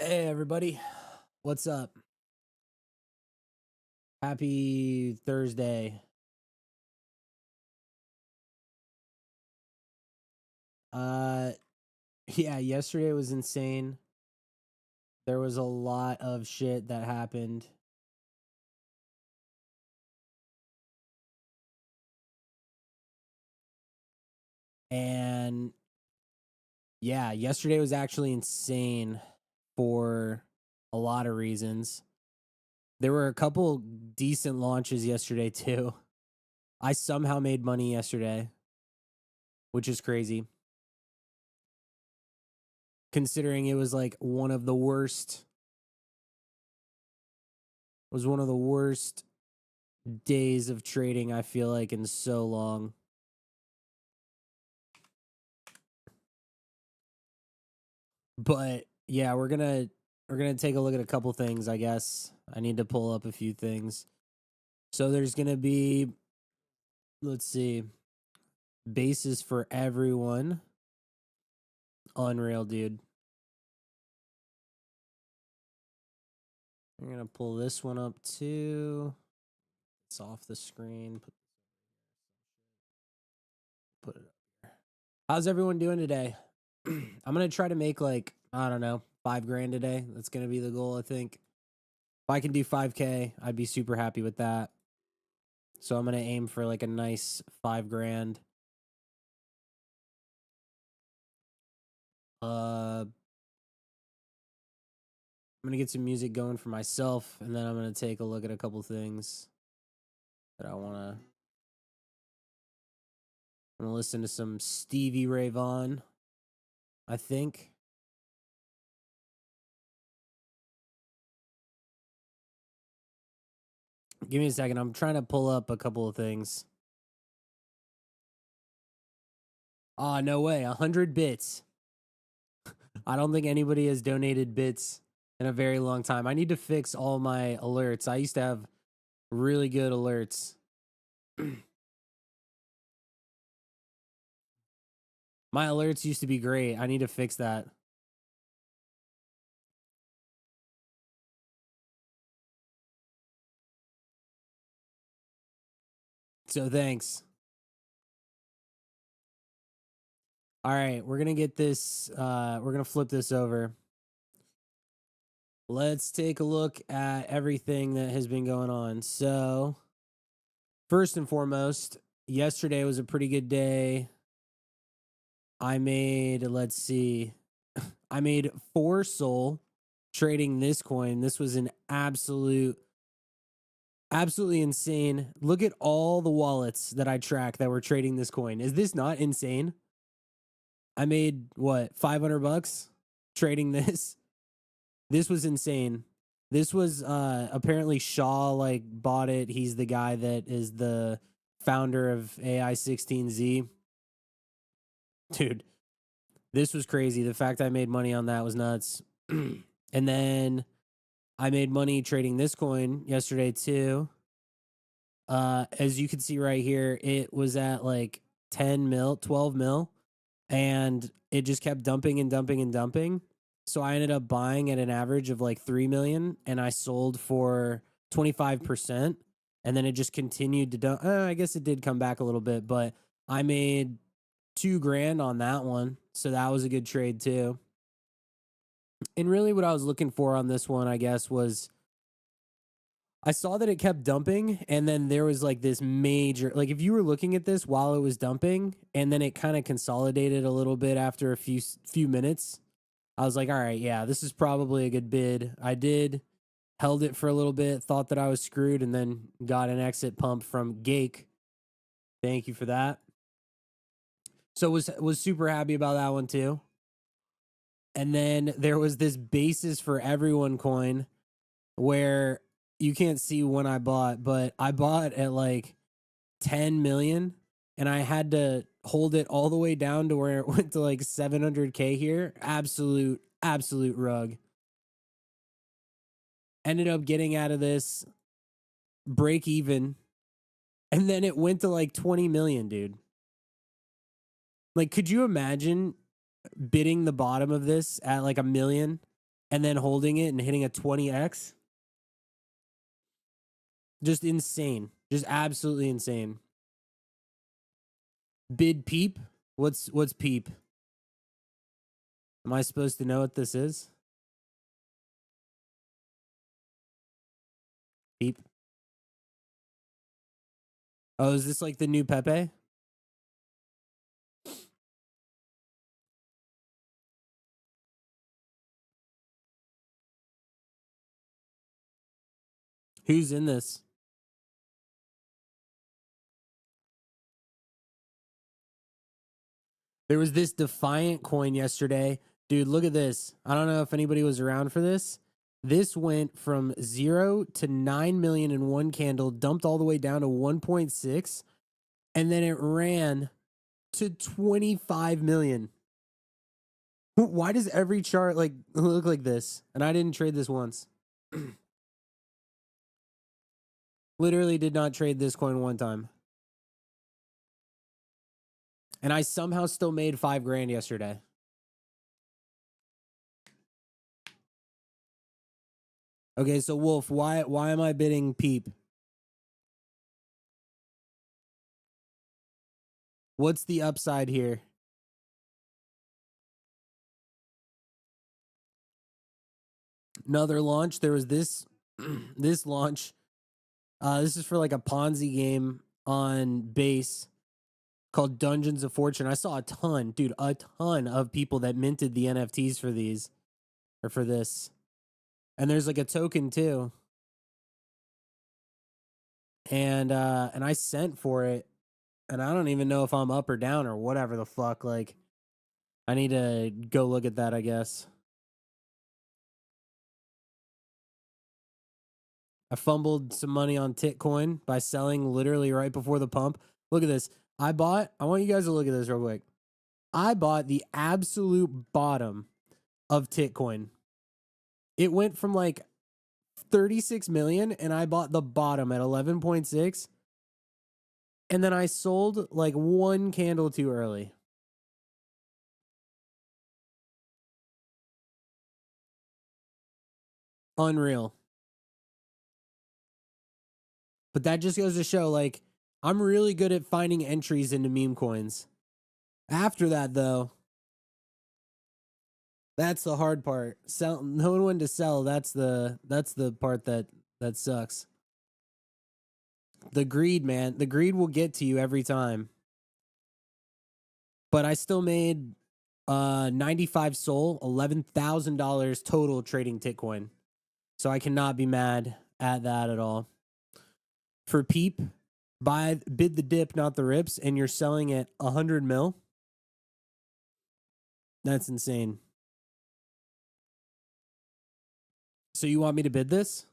Hey everybody, what's up? Happy Thursday. Uh yeah, yesterday was insane. There was a lot of shit that happened. And yeah, yesterday was actually insane for a lot of reasons. There were a couple decent launches yesterday too. I somehow made money yesterday, which is crazy. Considering it was like one of the worst days of trading I feel like in so long. But yeah, we're gonna take a look at a couple things, I guess. I need to pull up a few things. So there's gonna be, let's see, bases for everyone. Unreal, dude. We're gonna pull this one up too. It's off the screen. Put it up here. How's everyone doing today? I'm gonna try to make like, I don't know, 5 grand today. That's gonna be the goal, I think. If I can do 5K, I'd be super happy with that. So I'm gonna aim for like a nice 5 grand. I'm gonna get some music going for myself, and then I'm gonna take a look at a couple things that I wanna. I'm gonna listen to some Stevie Ray Vaughan, I think. Give me a second. I'm trying to pull up a couple of things. Oh, no way. 100 bits. I don't think anybody has donated bits in a very long time. I need to fix all my alerts. I used to have really good alerts. My alerts used to be great. I need to fix that. So thanks. All right, we're gonna get this. We're gonna flip this over. Let's take a look at everything that has been going on. So, first and foremost, yesterday was a pretty good day. I made, let's see, I made 4 SOL trading this coin. This was an absolutely insane. Look at all the wallets that I track that were trading this coin. Is this not insane? I made what, $500 trading this? This was insane. This was apparently Shaw like bought it. He's the guy that is the founder of AI16Z. Dude, this was crazy. The fact I made money on that was nuts. And then I made money trading this coin yesterday too. As you can see right here, it was at like 10 mil, 12 mil, and it just kept dumping and dumping and dumping. So I ended up buying at an average of like 3 million, and I sold for 25%. And then it just continued to dump. I guess it did come back a little bit, but I made 2 grand on that one. So that was a good trade too. And really what I was looking for on this one, I guess, was I saw that it kept dumping, and then there was like this major, like if you were looking at this while it was dumping, and then it kind of consolidated a little bit after a few minutes, I was like, all right, yeah, this is probably a good bid. I did, held it for a little bit, thought that I was screwed, and then got an exit pump from Gake. Thank you for that. So was super happy about that one too. And then there was this basis for everyone coin where you can't see when I bought, but I bought at like 10 million, and I had to hold it all the way down to where it went to like 700K here. Absolute rug. Ended up getting out of this, break even, and then it went to like 20 million, dude. Like, could you imagine bidding the bottom of this at like 1 million and then holding it and hitting a 20x. Just insane. Just absolutely insane. Bid peep? What's peep? Am I supposed to know what this is? Peep. Oh, is this like the new Pepe? Who's in this? There was this Defiant coin yesterday. Dude, look at this. I don't know if anybody was around for this. This went from 0 to 9 million in one candle, dumped all the way down to 1.6, and then it ran to 25 million. Why does every chart like look like this? And I didn't trade this once. Literally did not trade this coin one time. And I somehow still made $5,000 yesterday. Okay, so Wolf, why am I bidding peep? What's the upside here? Another launch. There was this this launch. This is for like a Ponzi game on base called Dungeons of Fortune. I saw a ton of people that minted the NFTs for these or for this. And there's like a token too. And I sent for it, and I don't even know if I'm up or down or whatever the fuck. Like, I need to go look at that, I guess. I fumbled some money on Titcoin by selling literally right before the pump. Look at this. I want you guys to look at this real quick. I bought the absolute bottom of Titcoin. It went from like 36 million, and I bought the bottom at 11.6. And then I sold like one candle too early. Unreal. But that just goes to show, like, I'm really good at finding entries into meme coins. After that, though, that's the hard part. Knowing when to sell, that's the part that sucks. The greed, man. The greed will get to you every time. But I still made 95 SOL, $11,000 total trading Titcoin. So I cannot be mad at that at all. For Peep, bid the dip, not the rips, and you're selling at 100 mil. That's insane. So you want me to bid this?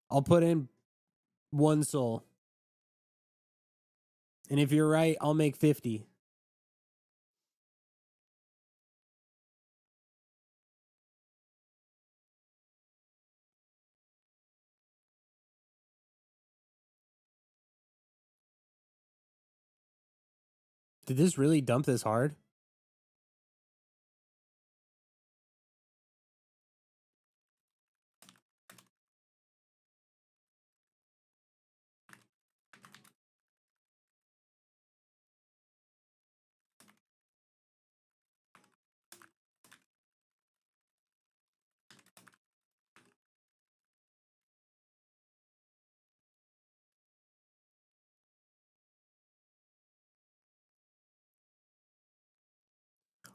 I'll put in 1 SOL. And if you're right, I'll make 50. Did this really dump this hard?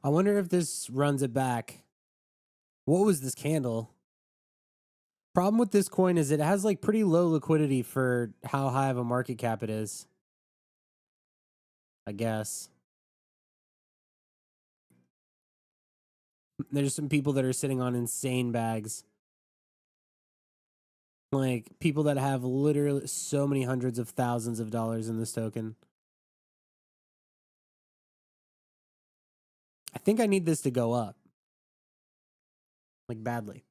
I wonder if this runs it back. What was this candle? Problem with this coin is it has like pretty low liquidity for how high of a market cap it is. I guess. There's some people that are sitting on insane bags. Like people that have literally so many hundreds of thousands of dollars in this token. I think I need this to go up. Like badly.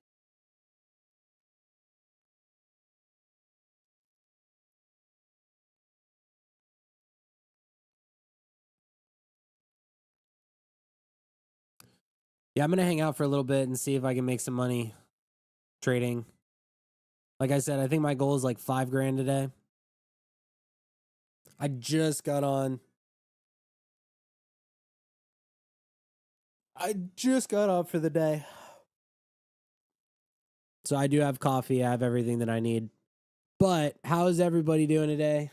Yeah, I'm going to hang out for a little bit and see if I can make some money trading. Like I said, I think my goal is like $5,000 a day. I just got on. I just got up for the day. So I do have coffee. I have everything that I need. But how is everybody doing today?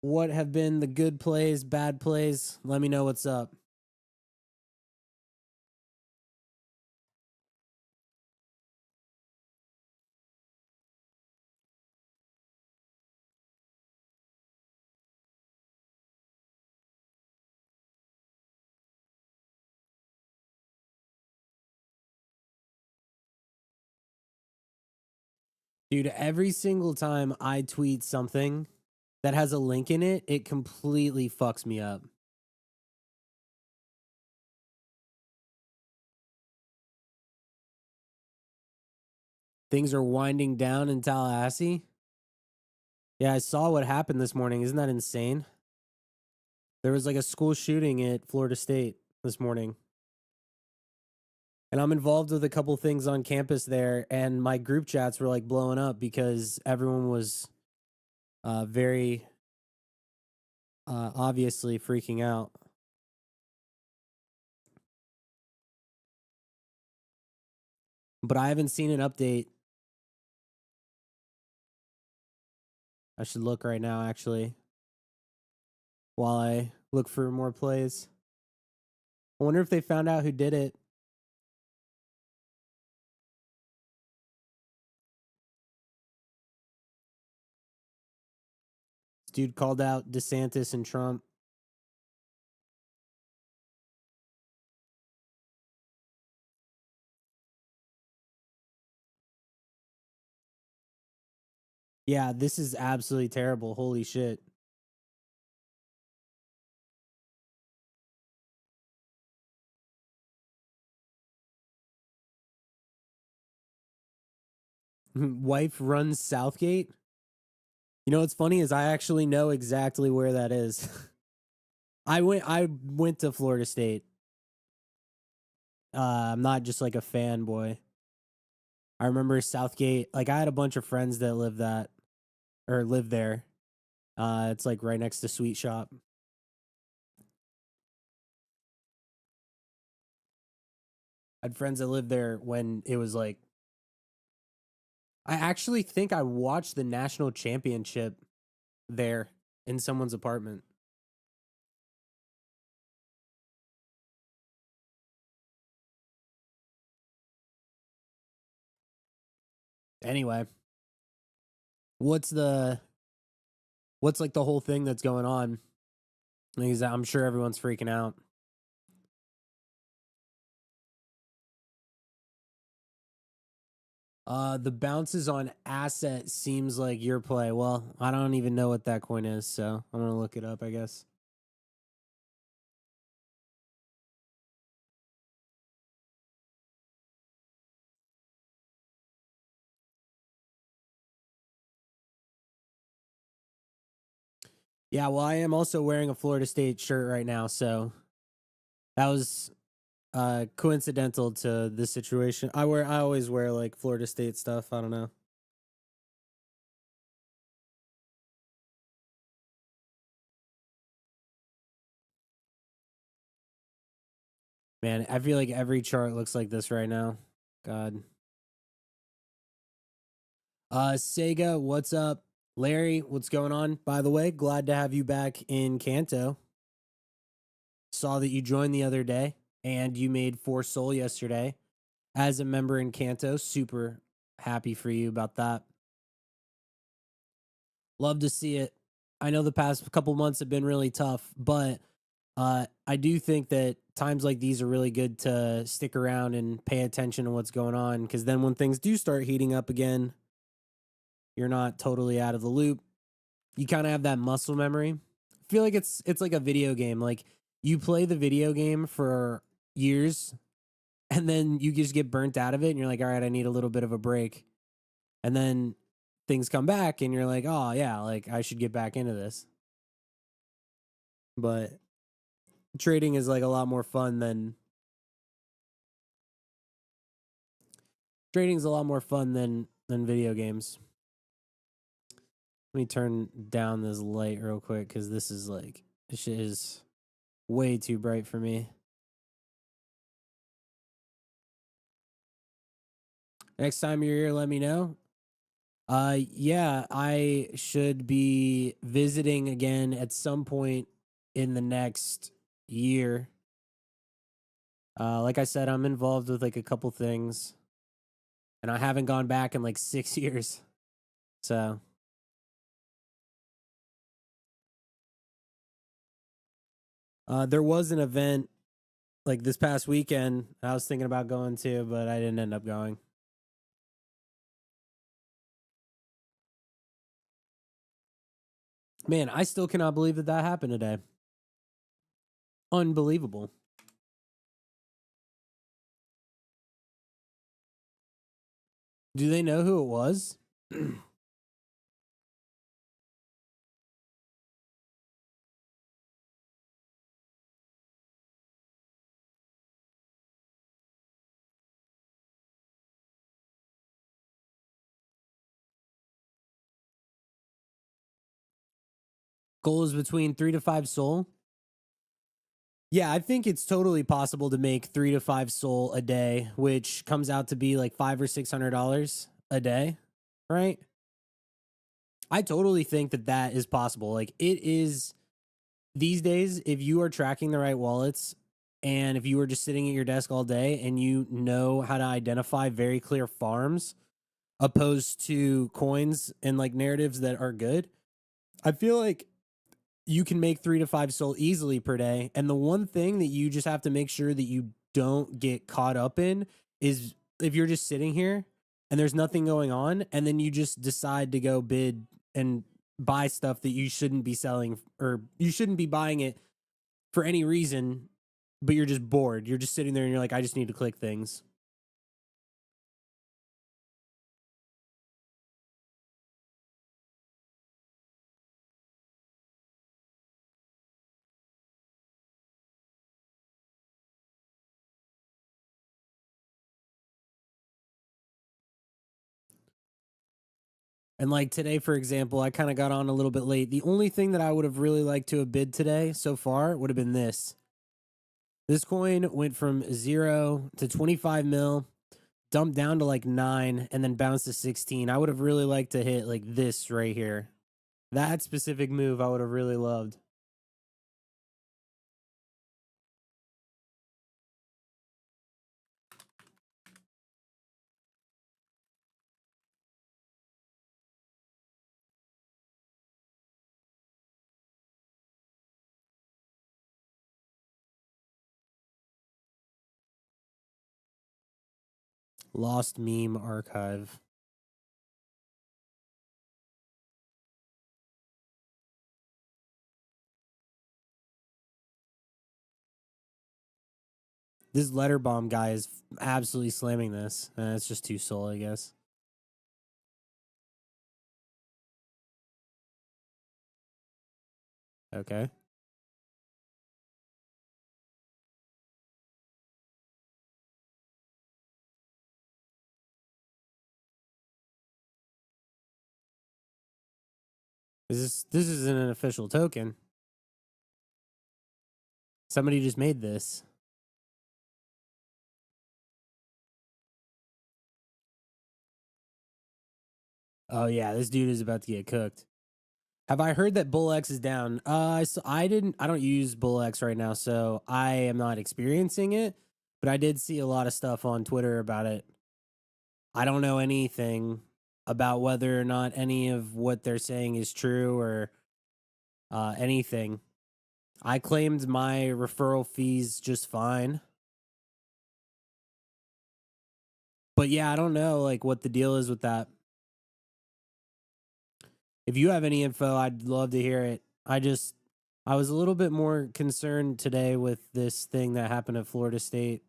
What have been the good plays, bad plays? Let me know what's up. Dude, every single time I tweet something that has a link in it, it completely fucks me up. Things are winding down in Tallahassee. Yeah, I saw what happened this morning. Isn't that insane? There was like a school shooting at Florida State this morning. And I'm involved with a couple things on campus there, and my group chats were like blowing up because everyone was very obviously freaking out. But I haven't seen an update. I should look right now, actually, while I look for more plays. I wonder if they found out who did it. This dude called out DeSantis and Trump. Yeah, this is absolutely terrible. Holy shit. Wife runs Southgate. You know what's funny is I actually know exactly where that is. I went to Florida State. I'm not just like a fanboy. I remember Southgate. Like I had a bunch of friends that live there. It's like right next to Sweet Shop. I had friends that lived there when it was like. I actually think I watched the national championship there in someone's apartment. Anyway, what's like the whole thing that's going on? Because I'm sure everyone's freaking out. The bounces on asset seems like your play. Well, I don't even know what that coin is, so I'm gonna look it up, I guess. Yeah, well, I am also wearing a Florida State shirt right now, so that was coincidental to this situation. I always wear like Florida State stuff. I don't know. Man, I feel like every chart looks like this right now. God. Sega, what's up? Larry, what's going on? By the way, glad to have you back in Kanto. Saw that you joined the other day and you made 4 Sol yesterday as a member in Kanto. Super happy for you about that. Love to see it. I know the past couple months have been really tough, but I do think that times like these are really good to stick around and pay attention to what's going on, because then when things do start heating up again, you're not totally out of the loop. You kind of have that muscle memory. I feel like it's like a video game. Like you play the video game for years and then you just get burnt out of it and you're like, all right, I need a little bit of a break. And then things come back and you're like, oh yeah, like I should get back into this. But trading is like a lot more fun than Trading's a lot more fun than video games. Let me turn down this light real quick because this shit is way too bright for me. Next time you're here, let me know. Yeah, I should be visiting again at some point in the next year. Like I said, I'm involved with like a couple things, and I haven't gone back in like 6 years. So there was an event like this past weekend I was thinking about going to, but I didn't end up going. Man, I still cannot believe that happened today. Unbelievable. Do they know who it was? Goal is between 3 to 5 soul. Yeah, I think it's totally possible to make 3 to 5 soul a day, which comes out to be like $500 or $600 a day, right? I totally think that is possible. Like it is these days, if you are tracking the right wallets and if you are just sitting at your desk all day and you know how to identify very clear farms opposed to coins and like narratives that are good, I feel like you can make 3 to 5 soul easily per day. And the one thing that you just have to make sure that you don't get caught up in is if you're just sitting here and there's nothing going on, and then you just decide to go bid and buy stuff that you shouldn't be selling, or you shouldn't be buying it for any reason, but you're just bored. You're just sitting there and you're like, I just need to click things. And like today, for example, I kind of got on a little bit late. The only thing that I would have really liked to have bid today so far would have been this. This coin went from 0 to 25 mil, dumped down to like 9, and then bounced to 16. I would have really liked to hit like this right here. That specific move I would have really loved. Lost meme archive. This letter bomb guy is absolutely slamming this. It's just too soul, I guess. Okay. This isn't an official token. Somebody just made this. Oh yeah, this dude is about to get cooked. Have I heard that BullX is down? So I didn't. I don't use BullX right now, so I am not experiencing it. But I did see a lot of stuff on Twitter about it. I don't know anything about whether or not any of what they're saying is true or anything. I claimed my referral fees just fine, but yeah, I don't know like what the deal is with that. If you have any info, I'd love to hear it. I was a little bit more concerned today with this thing that happened at Florida State.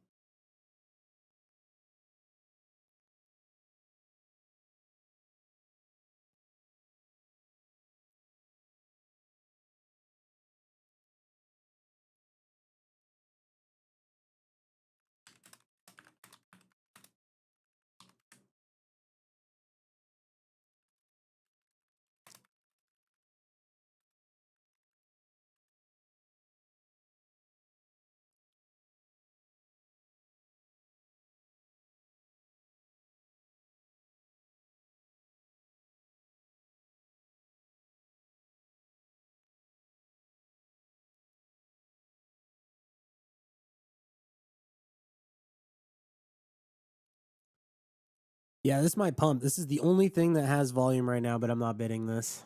Yeah, this might pump. This is the only thing that has volume right now, but I'm not bidding this.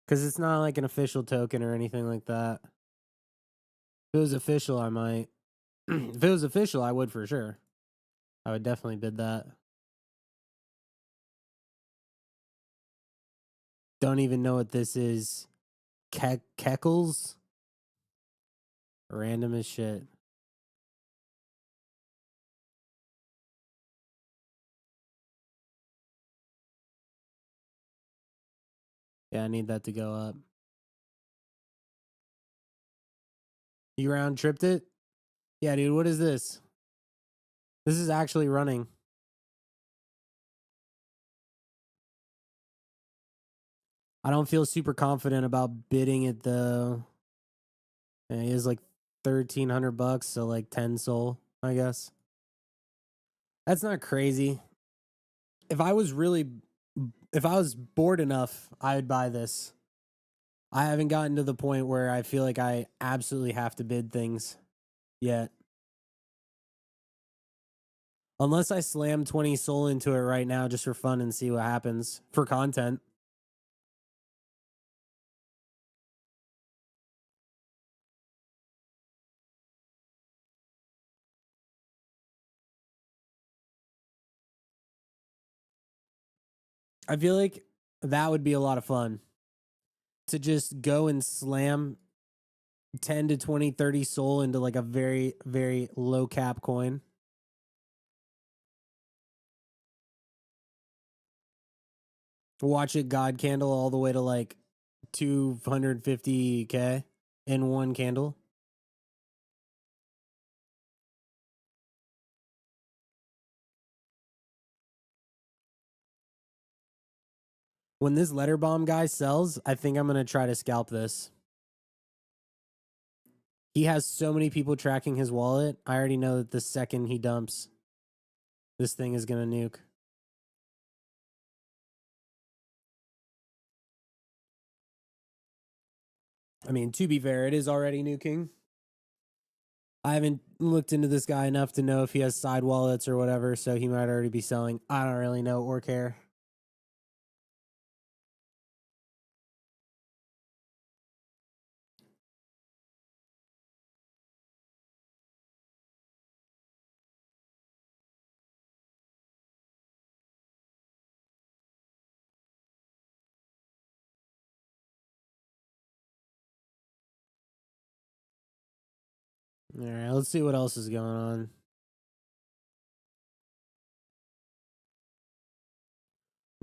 Because it's not like an official token or anything like that. If it was official, I might. If it was official, I would for sure. I would definitely bid that. Don't even know what this is. Keckles? Random as shit. Yeah, I need that to go up. You round tripped it? Yeah, dude, what is this? This is actually running. I don't feel super confident about bidding it though. It is like $1,300, so like 10 soul, I guess. That's not crazy. If I was bored enough, I'd buy this. I haven't gotten to the point where I feel like I absolutely have to bid things yet. Unless I slam 20 soul into it right now just for fun and see what happens for content. I feel like that would be a lot of fun to just go and slam 10 to 20, 30 soul into like a very, very low cap coin. Watch it God candle all the way to like 250K in one candle. When this letter bomb guy sells, I think I'm going to try to scalp this. He has so many people tracking his wallet. I already know that the second he dumps, this thing is going to nuke. I mean, to be fair, it is already nuking. I haven't looked into this guy enough to know if he has side wallets or whatever, so he might already be selling. I don't really know or care. All right, let's see what else is going on.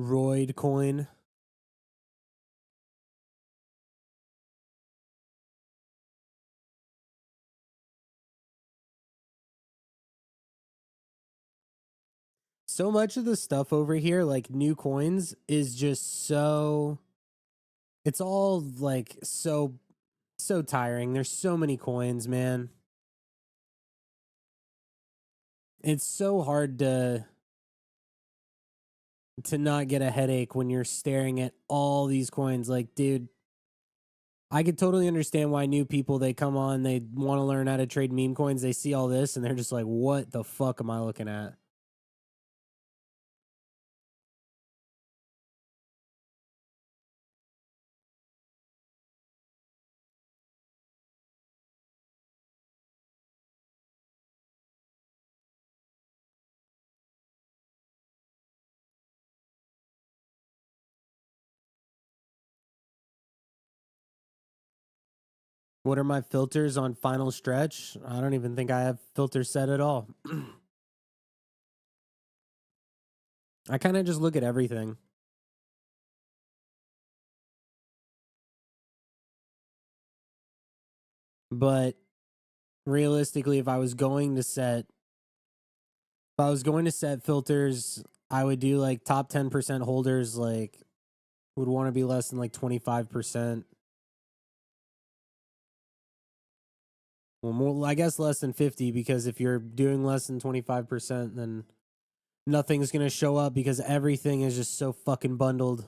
Roid coin. So much of the stuff over here, like new coins, is just so. It's all like so tiring. There's so many coins, man. It's so hard to not get a headache when you're staring at all these coins. Like, dude, I could totally understand why new people, they come on, they want to learn how to trade meme coins. They see all this and they're just like, what the fuck am I looking at? What are my filters on final stretch? I don't even think I have filters set at all. I kind of just look at everything. But realistically, if I was going to set filters, I would do like top 10% holders, like would want to be less than like 25%. Well, more, I guess less than 50, because if you're doing less than 25%, then nothing's going to show up because everything is just so fucking bundled.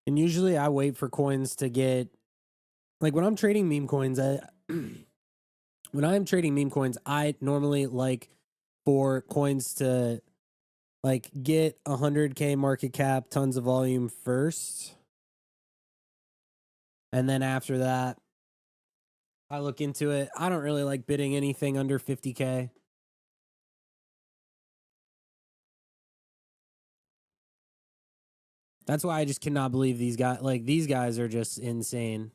And usually I wait for coins to get, like when I'm trading meme coins, when I'm trading meme coins, I normally like for coins to like get 100K market cap, tons of volume first. And then after that, I look into it. I don't really like bidding anything under 50K. That's why I just cannot believe these guys. Like, these guys are just insane.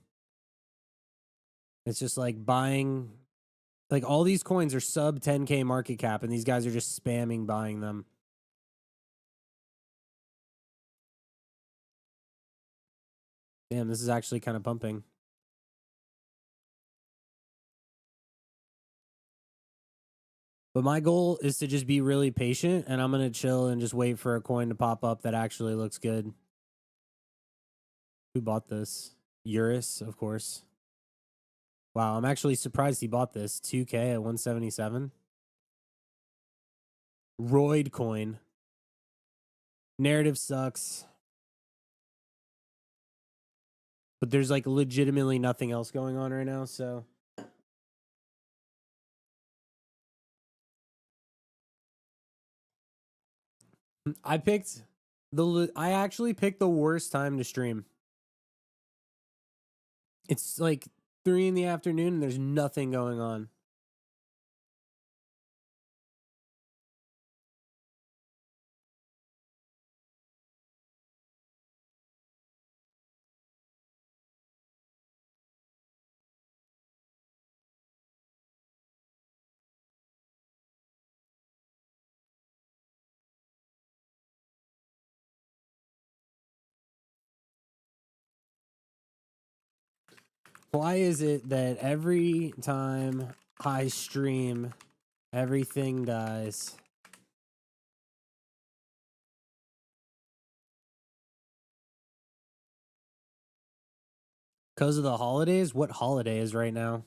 It's just like buying, like, all these coins are sub 10K market cap, and these guys are just spamming buying them. Damn, this is actually kind of pumping. But my goal is to just be really patient, and I'm going to chill and just wait for a coin to pop up that actually looks good. Who bought this? Eurus, of course. Wow, I'm actually surprised he bought this. 2K at 177. Roid coin. Narrative sucks. But there's like legitimately nothing else going on right now, so. I actually picked the worst time to stream. It's like 3 in the afternoon and there's nothing going on. Why is it that every time I stream, everything dies? Because of the holidays? What holiday is right now?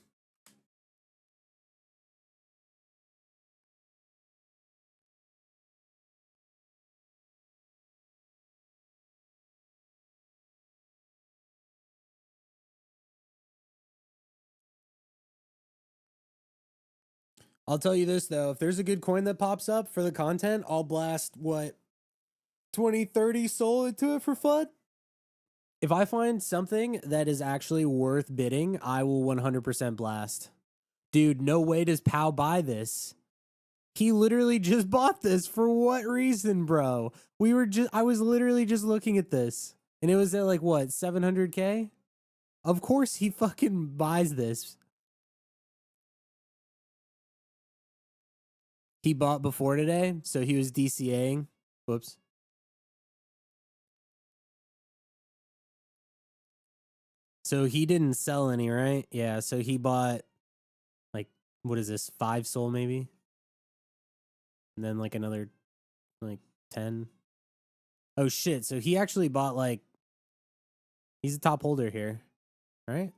I'll tell you this, though. If there's a good coin that pops up for the content, I'll blast, 20, 30 soul into it for fun? If I find something that is actually worth bidding, I will 100% blast. Dude, no way does Pow buy this. He literally just bought this. For what reason, bro? I was literally just looking at this. And it was at like what, 700K? Of course he fucking buys this. He bought before today, so he was DCAing. Whoops. So he didn't sell any, right? Yeah, so he bought like, what is this, 5 soul maybe? And then like another like 10. Oh shit, so he actually bought like, he's a top holder here, right?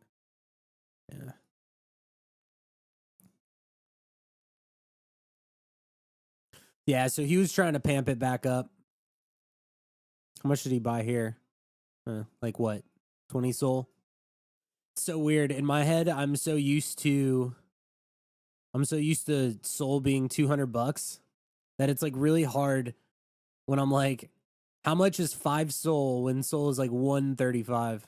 Yeah. Yeah, so he was trying to pamp it back up. How much did he buy here? Like what? 20 soul? It's so weird. In my head, I'm so used to soul being $200 that it's like really hard when I'm like, how much is 5 soul when soul is like 135?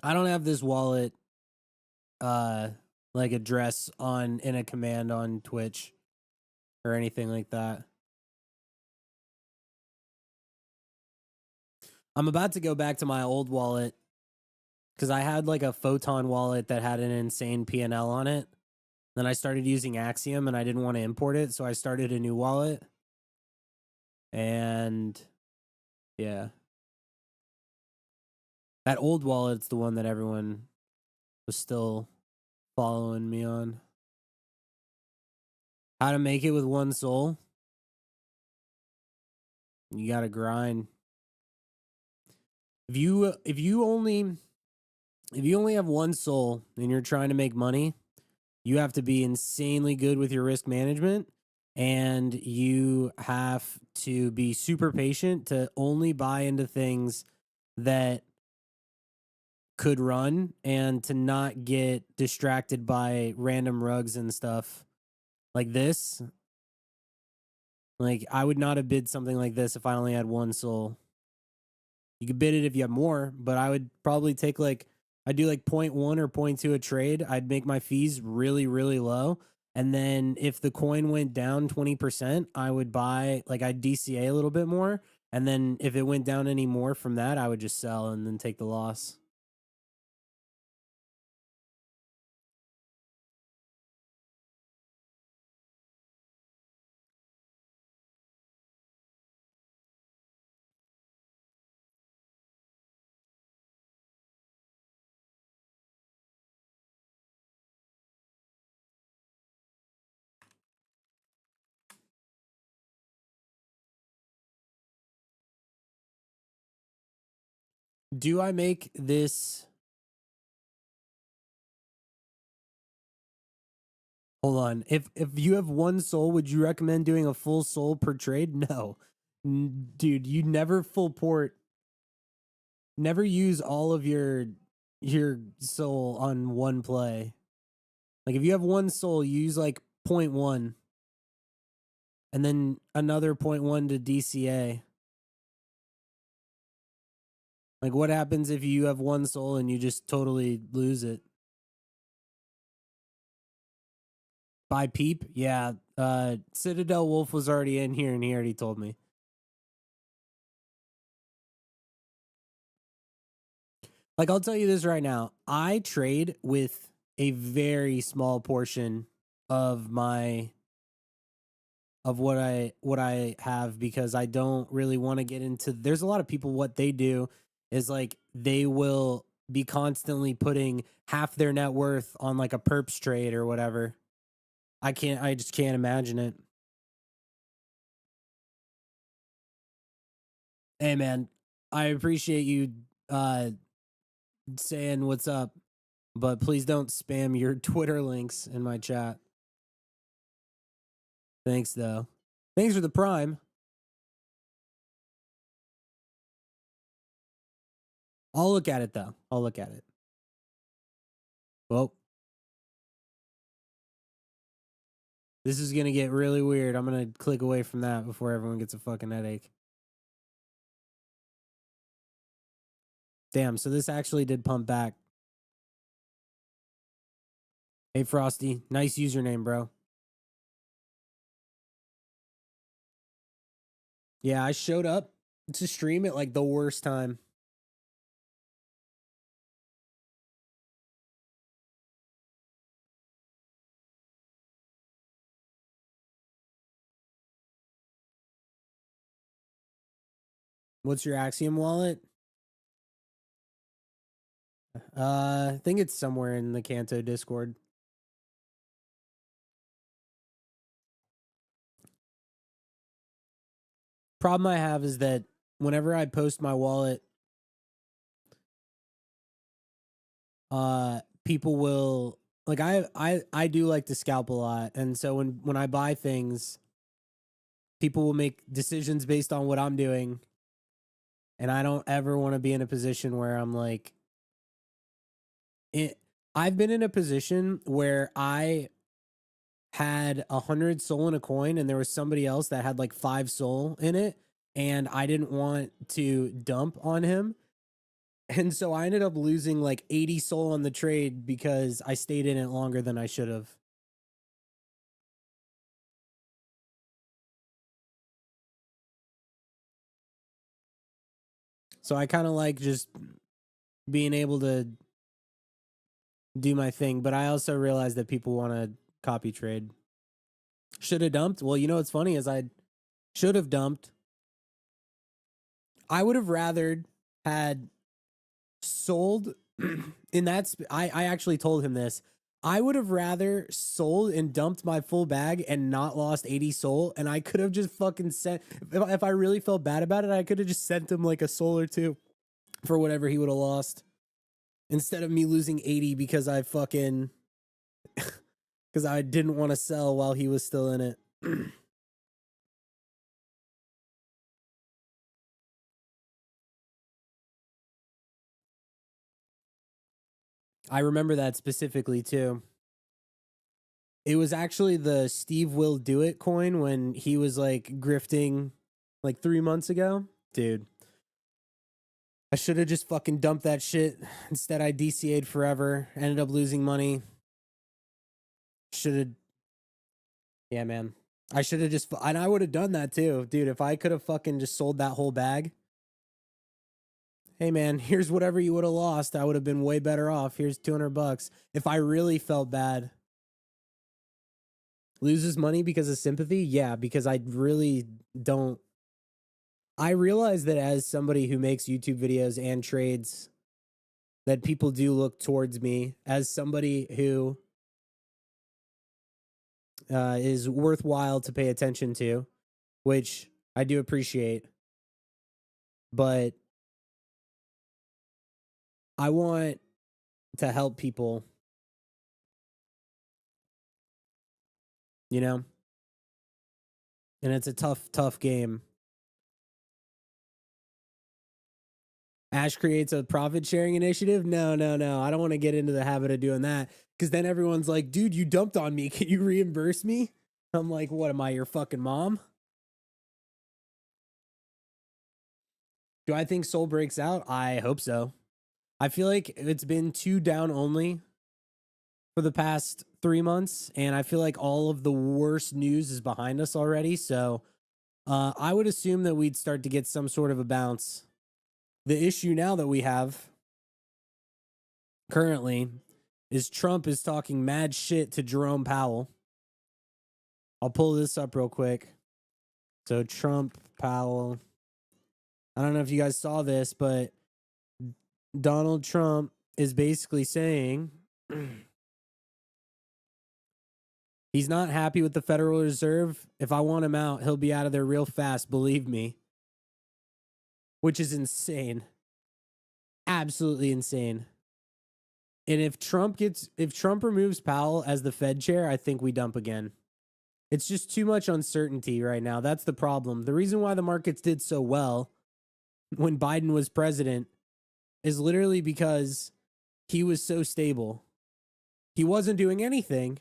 I don't have this wallet like address on in a command on Twitch or anything like that. I'm about to go back to my old wallet because I had like a Photon wallet that had an insane PNL on it. Then I started using Axiom and I didn't want to import it, so I started a new wallet. And yeah. That old wallet's the one that everyone was still following me on. How to make it with 1 soul? You gotta grind. If you only have 1 soul and you're trying to make money, you have to be insanely good with your risk management and you have to be super patient to only buy into things that could run and to not get distracted by random rugs and stuff like this. Like, I would not have bid something like this if I only had one soul. You could bid it if you have more, but I would probably take I'd do like 0.1 or 0.2 a trade. I'd make my fees really, really low. And then if the coin went down 20%, I would buy, like, I'd DCA a little bit more. And then if it went down any more from that, I would just sell and then take the loss. Do I make this? Hold on. If you have one soul, would you recommend doing a full soul per trade? No. Dude, you never full port. Never use all of your soul on one play. Like, if you have one soul, you use like 0.1 and then another 0.1 to DCA. Like, what happens if you have one soul and you just totally lose it? By Peep? Yeah. Citadel Wolf was already in here and he already told me. Like, I'll tell you this right now. I trade with a very small portion of my of what I have because I don't really want to get into. There's a lot of people, what they do is like they will be constantly putting half their net worth on like a perps trade or whatever. I just can't imagine it. Hey man, I appreciate you saying what's up, but please don't spam your Twitter links in my chat. Thanks though. Thanks for the prime. I'll look at it though. I'll look at it. Well, this is going to get really weird. I'm going to click away from that before everyone gets a fucking headache. Damn, so this actually did pump back. Hey, Frosty. Nice username, bro. Yeah, I showed up to stream at like the worst time. What's your Axiom wallet? I think it's somewhere in the Kanto Discord. Problem I have is that whenever I post my wallet, people will like I do like to scalp a lot, and so when I buy things, people will make decisions based on what I'm doing, and I don't ever want to be in a position where I'm like I've been in a position where I had 100 soul in a coin and there was somebody else that had like 5 soul in it, and I didn't want to dump on him. And so I ended up losing like 80 soul on the trade because I stayed in it longer than I should have. So I kind of like just being able to do my thing, but I also realized that people want to copy trade. Should have dumped? Well, you know what's funny is I should have dumped. I would have rather had sold in that I actually told him this. I would have rather sold and dumped my full bag and not lost 80 soul, and I could have just fucking sent if I really felt bad about it, I could have just sent him like a soul or two for whatever he would have lost instead of me losing 80 because I fucking because I didn't want to sell while he was still in it. I remember that specifically too. It was actually the Steve Will Do It coin when he was like grifting like 3 months ago. Dude, I should have just fucking dumped that shit. Instead, I DCA'd forever, ended up losing money. Should have, yeah, man. I should have just, and I would have done that too. Dude, if I could have fucking just sold that whole bag, hey man, here's whatever you would have lost. I would have been way better off. Here's $200. If I really felt bad. Loses money because of sympathy? Yeah, because I really don't. I realize that as somebody who makes YouTube videos and trades, that people do look towards me as somebody who is worthwhile to pay attention to, which I do appreciate. But I want to help people, you know? And it's a tough game. Ash creates a profit sharing initiative. No. I don't want to get into the habit of doing that because then everyone's like, dude, you dumped on me. Can you reimburse me? I'm like, what am I, your fucking mom? Do I think Soul breaks out? I hope so. I feel like it's been 2 down only for the past 3 months, and I feel like all of the worst news is behind us already. So I would assume that we'd start to get some sort of a bounce. The issue now that we have currently is Trump is talking mad shit to Jerome Powell. I'll pull this up real quick. So Trump, Powell. I don't know if you guys saw this, but Donald Trump is basically saying he's not happy with the Federal Reserve. If I want him out, he'll be out of there real fast, believe me. Which is insane. Absolutely insane. And if Trump removes Powell as the Fed chair, I think we dump again. It's just too much uncertainty right now. That's the problem. The reason why the markets did so well when Biden was president is literally because he was so stable. He wasn't doing anything,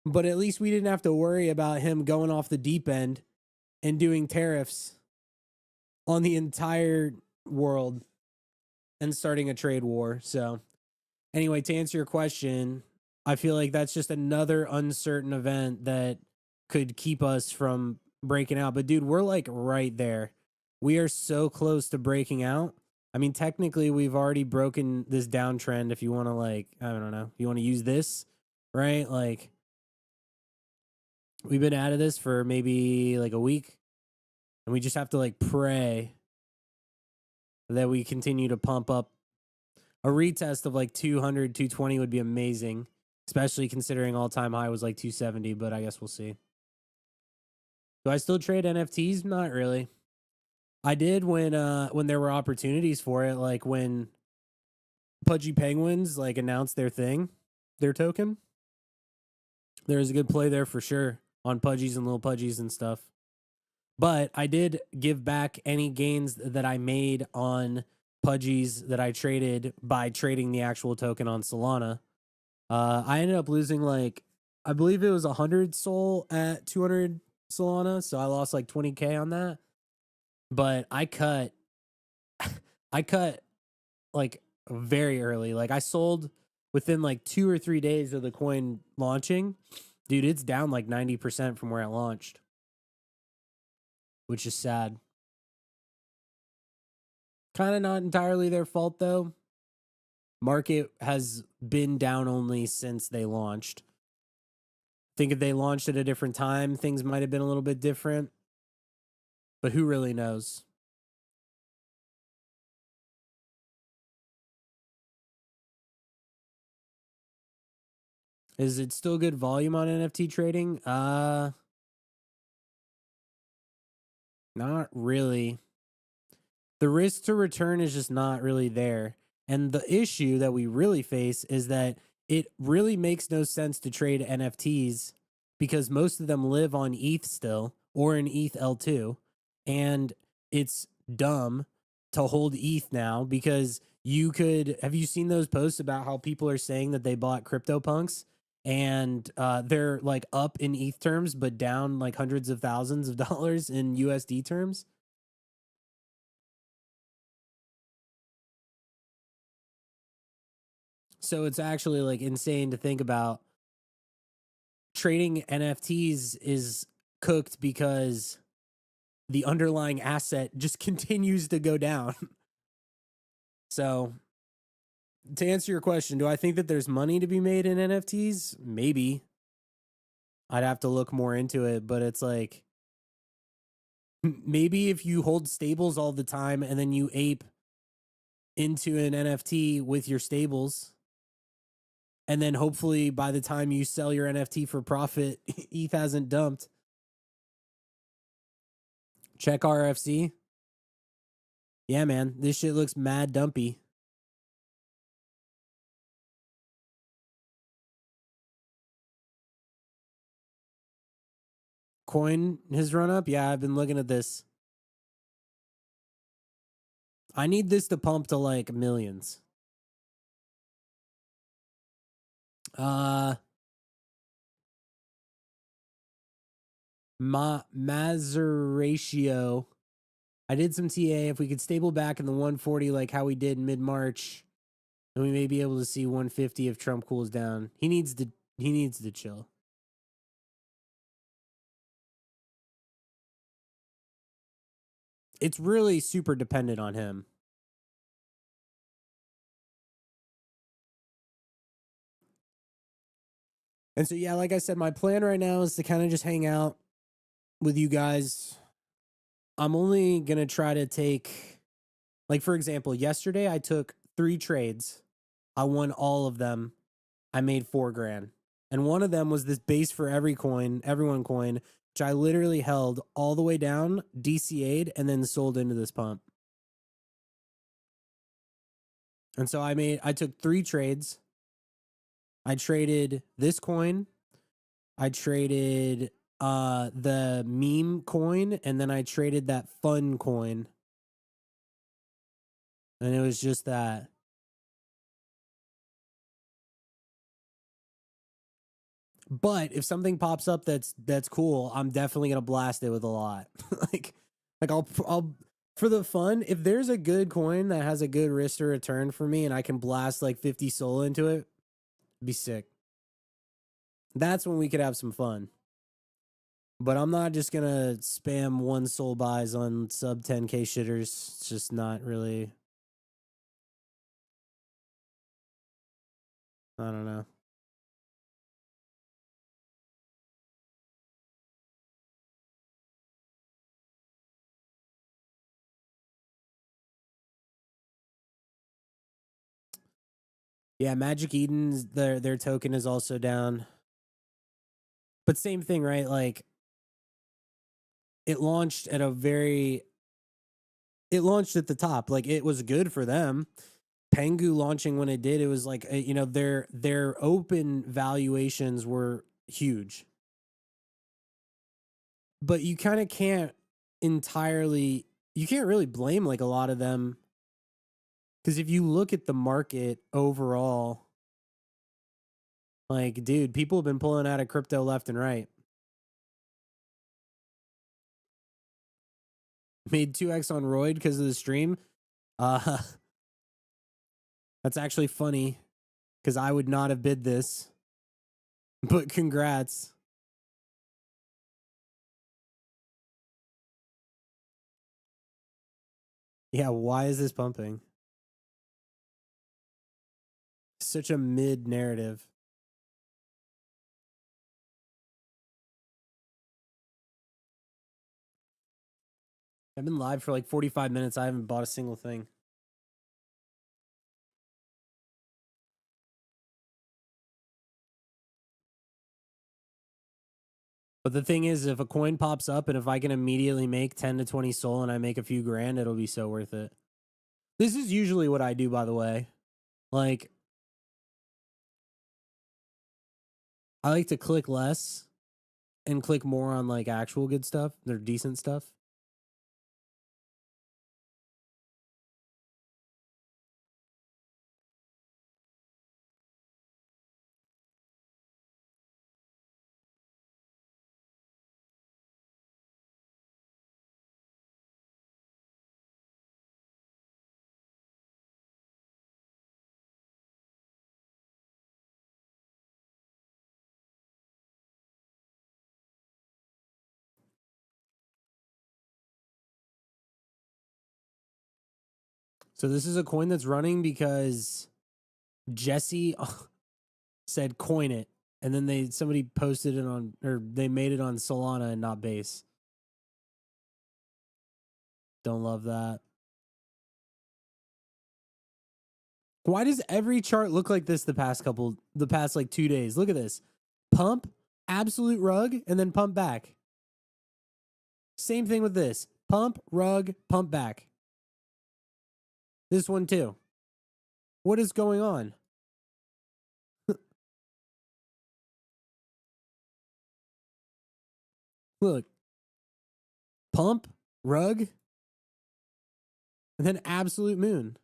but at least we didn't have to worry about him going off the deep end and doing tariffs on the entire world and starting a trade war. So anyway, to answer your question, I feel like that's just another uncertain event that could keep us from breaking out. But dude, we're like right there. We are so close to breaking out. I mean, technically, we've already broken this downtrend. If you want to, like, I don't know, you want to use this, right? Like, we've been out of this for maybe like a week, and we just have to like pray that we continue to pump up. A retest of like 200, 220 would be amazing, especially considering all-time high was like 270, but I guess we'll see. Do I still trade NFTs? Not really. I did when there were opportunities for it, like when Pudgy Penguins like announced their token. There's a good play there for sure on Pudgies and Little Pudgies and stuff. But I did give back any gains that I made on Pudgies that I traded by trading the actual token on Solana. I ended up losing like, I believe it was 100 Sol at 200 Solana. So I lost like 20K on that. But I cut like very early. Like I sold within like 2 or 3 days of the coin launching. Dude, it's down like 90% from where it launched, which is sad. Kind of not entirely their fault though. Market has been down only since they launched. Think if they launched at a different time, things might have been a little bit different. But who really knows? Is it still good volume on NFT trading? Not really. The risk to return is just not really there. And the issue that we really face is that it really makes no sense to trade NFTs because most of them live on ETH still or in ETH L2. And it's dumb to hold ETH now, because you could have you seen those posts about how people are saying that they bought CryptoPunks and they're like up in ETH terms but down like hundreds of thousands of dollars in USD terms? So it's actually like insane to think about. Trading NFTs is cooked because the underlying asset just continues to go down. So, to answer your question, do I think that there's money to be made in NFTs? Maybe. I'd have to look more into it, but it's like maybe if you hold stables all the time and then you ape into an NFT with your stables, and then hopefully by the time you sell your NFT for profit, ETH hasn't dumped. Check RFC. Yeah, man, this shit looks mad dumpy. Coin has run up. Yeah, I've been looking at this. I need this to pump to like millions. Uh Mazur ratio. I did some TA. If we could stable back in the 140 like how we did mid-March, then we may be able to see 150 if Trump cools down. He needs to chill. It's really super dependent on him. And so yeah, like I said, my plan right now is to kind of just hang out with you guys. I'm only going to try to take, like, for example, yesterday I took 3 trades. I won all of them. I made 4 grand. And one of them was this base for everyone coin, which I literally held all the way down, DCA'd, and then sold into this pump. And so I took 3 trades. I traded this coin. I traded the meme coin, and then I traded that fun coin. And it was just that. But if something pops up that's cool, I'm definitely gonna blast it with a lot. like I'll for the fun. If there's a good coin that has a good risk to return for me, and I can blast like 50 soul into it, it'd be sick. That's when we could have some fun. But I'm not just gonna spam 1 soul buys on sub 10k shitters. It's just not really. I don't know. Yeah, Magic Eden's their token is also down. But same thing, right? Like it launched at the top. Like it was good for them. Pengu launching when it did, it was like their open valuations were huge. But you kind of can't you can't really blame like a lot of them, because if you look at the market overall, like dude, people have been pulling out of crypto left and right. Made 2x on Royd because of the stream. Uh that's actually funny because I would not have bid this. But congrats. Yeah, why is this pumping? Such a mid narrative. I've been live for like 45 minutes. I haven't bought a single thing. But the thing is, if a coin pops up and if I can immediately make 10 to 20 soul and I make a few grand, it'll be so worth it. This is usually what I do, by the way. Like, I like to click less and click more on like actual good stuff. They're decent stuff. So this is a coin that's running because Jesse said coin it, and then somebody posted it on, or they made it on Solana and not Base. Don't love that. Why does every chart look like this the past like 2 days? Look at this. Pump, absolute rug, and then pump back. Same thing with this. Pump, rug, pump back. This one too. What is going on? Look. Pump, rug, and then absolute moon.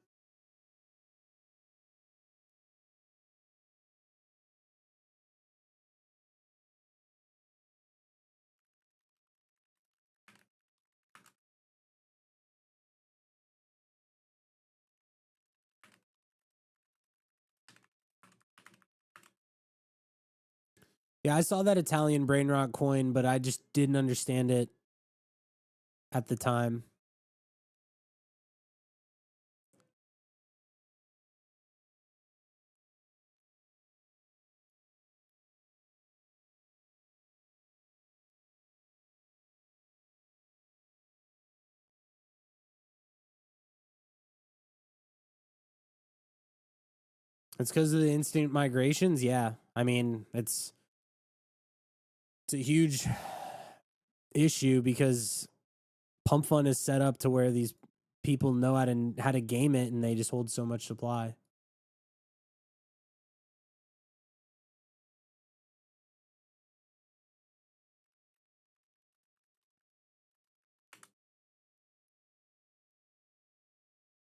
Yeah, I saw that Italian brain rot coin, but I just didn't understand it at the time. It's because of the instant migrations. Yeah. I mean, it's a huge issue because Pump Fund is set up to where these people know how to game it, and they just hold so much supply.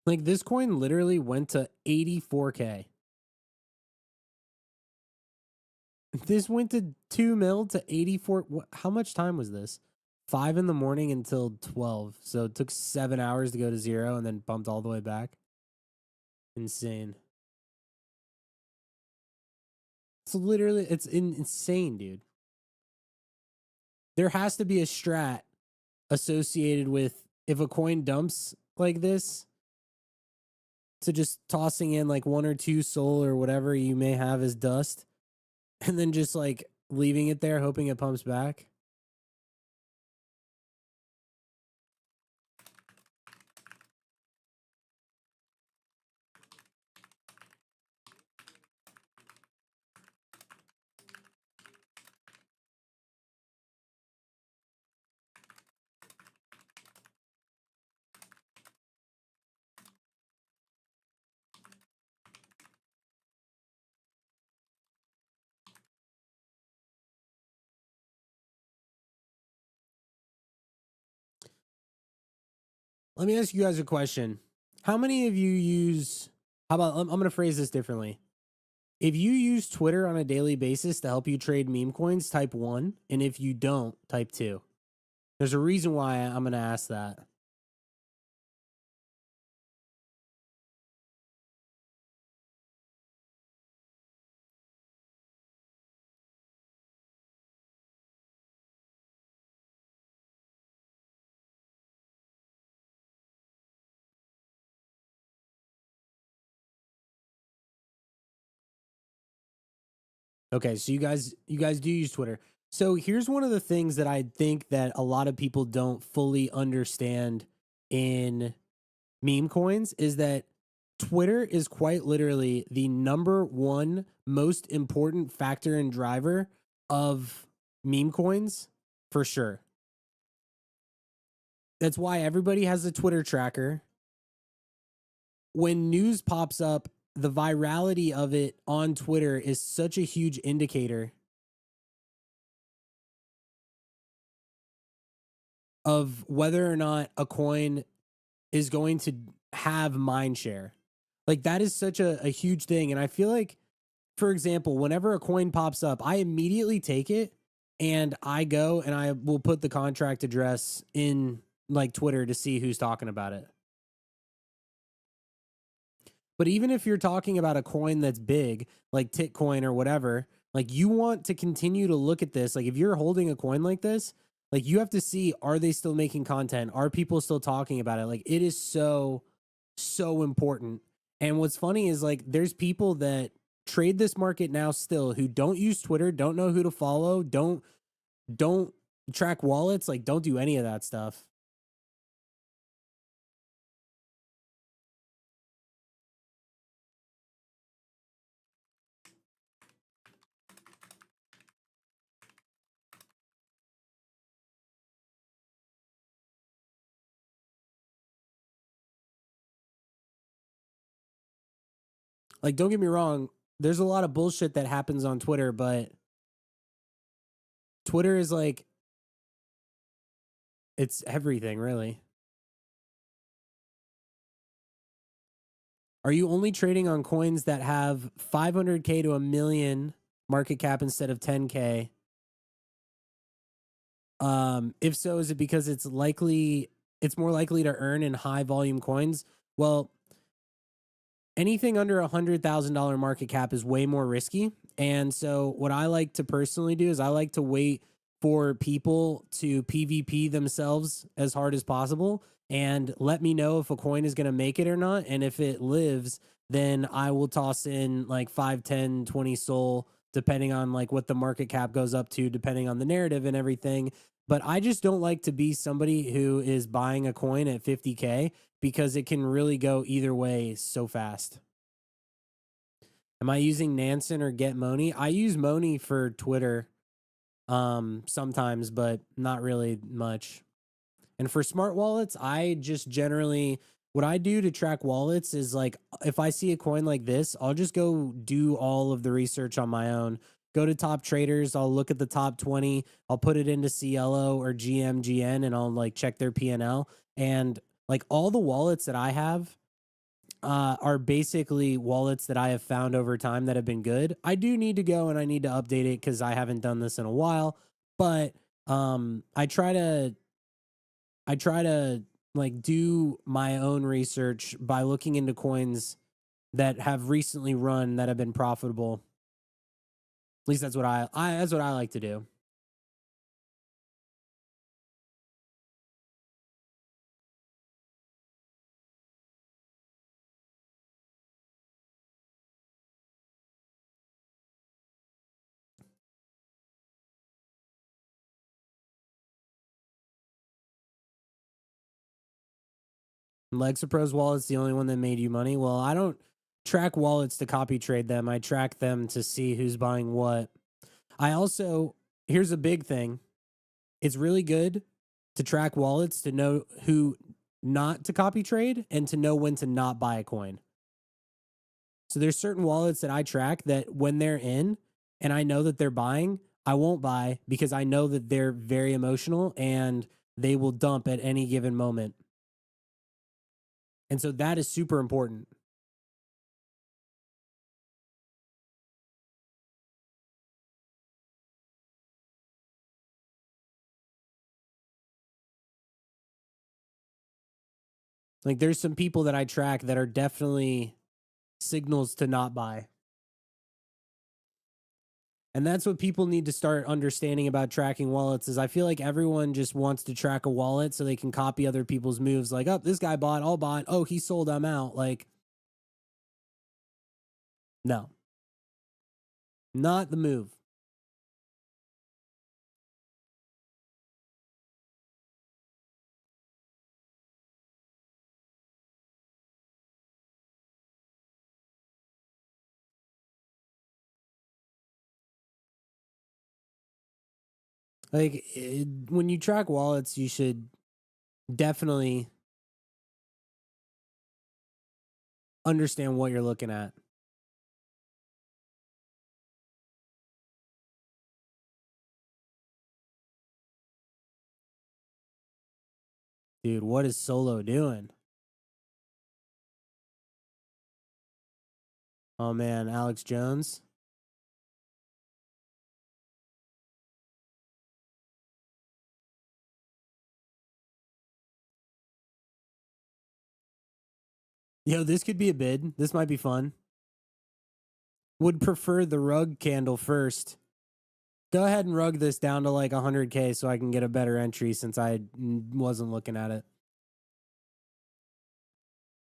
Like this coin literally went to 84K. This went to 2 mil to 84. How much time was this? 5 in the morning until 12. So it took 7 hours to go to 0 and then bumped all the way back. Insane. It's insane, dude. There has to be a strat associated with if a coin dumps like this to just tossing in like 1 or 2 soul or whatever you may have as dust and then just like leaving it there hoping it pumps back. Let me ask you guys a question. How many of you use, how about, I'm going to phrase this differently. If you use Twitter on a daily basis to help you trade meme coins, type 1. And if you don't, type 2. There's a reason why I'm going to ask that. Okay, so you guys do use Twitter. So here's one of the things that I think that a lot of people don't fully understand in meme coins is that Twitter is quite literally the number one most important factor and driver of meme coins for sure. That's why everybody has a Twitter tracker. When news pops up, the virality of it on Twitter is such a huge indicator of whether or not a coin is going to have mind share. Like that is such a huge thing. And I feel like, for example, whenever a coin pops up, I immediately take it and I go and I will put the contract address in like Twitter to see who's talking about it. But even if you're talking about a coin that's big, like Titcoin or whatever, like you want to continue to look at this. Like if you're holding a coin like this, like you have to see, are they still making content? Are people still talking about it? Like it is so, so important. And what's funny is like there's people that trade this market now still who don't use Twitter, don't know who to follow, don't track wallets, like don't do any of that stuff. Like don't get me wrong, there's a lot of bullshit that happens on Twitter, but Twitter is like it's everything, really. Are you only trading on coins that have 500K to a million market cap instead of 10K? If so, is it because it's more likely to earn in high volume coins? Well, anything under $100,000 market cap is way more risky. And so what I like to personally do is I like to wait for people to PvP themselves as hard as possible and let me know if a coin is going to make it or not. And if it lives, then I will toss in like 5, 10, 20 SOL, depending on like what the market cap goes up to, depending on the narrative and everything. But I just don't like to be somebody who is buying a coin at 50K because it can really go either way so fast. Am I using Nansen or Get Money? I use Money for Twitter sometimes, but not really much. And for smart wallets, I just generally what I do to track wallets is like if I see a coin like this, I'll just go do all of the research on my own. Go to top traders, I'll look at the top 20, I'll put it into Cielo or GMGN and I'll like check their P&L and like all the wallets that I have are basically wallets that I have found over time that have been good. I do need to go and I need to update it because I haven't done this in a while. But I try to like do my own research by looking into coins that have recently run that have been profitable. At least that's what that's what I like to do. Lexapro's wallet's the only one that made you money. Well, I don't track wallets to copy trade them. I track them to see who's buying what. I also here's a big thing. It's really good to track wallets to know who not to copy trade and to know when to not buy a coin. So there's certain wallets that I track that when they're in and I know that they're buying, I won't buy because I know that they're very emotional and they will dump at any given moment. And so that is super important. Like there's some people that I track that are definitely signals to not buy. And that's what people need to start understanding about tracking wallets is I feel like everyone just wants to track a wallet so they can copy other people's moves like, oh, this guy bought, I'll buy. Oh, he sold, I'm out. Like, no, not the move. Like, when you track wallets, you should definitely understand what you're looking at. Dude, what is Solo doing? Oh, man, Alex Jones. Yo, this could be a bid. This might be fun. Would prefer the rug candle first. Go ahead and rug this down to like 100K so I can get a better entry since I wasn't looking at it.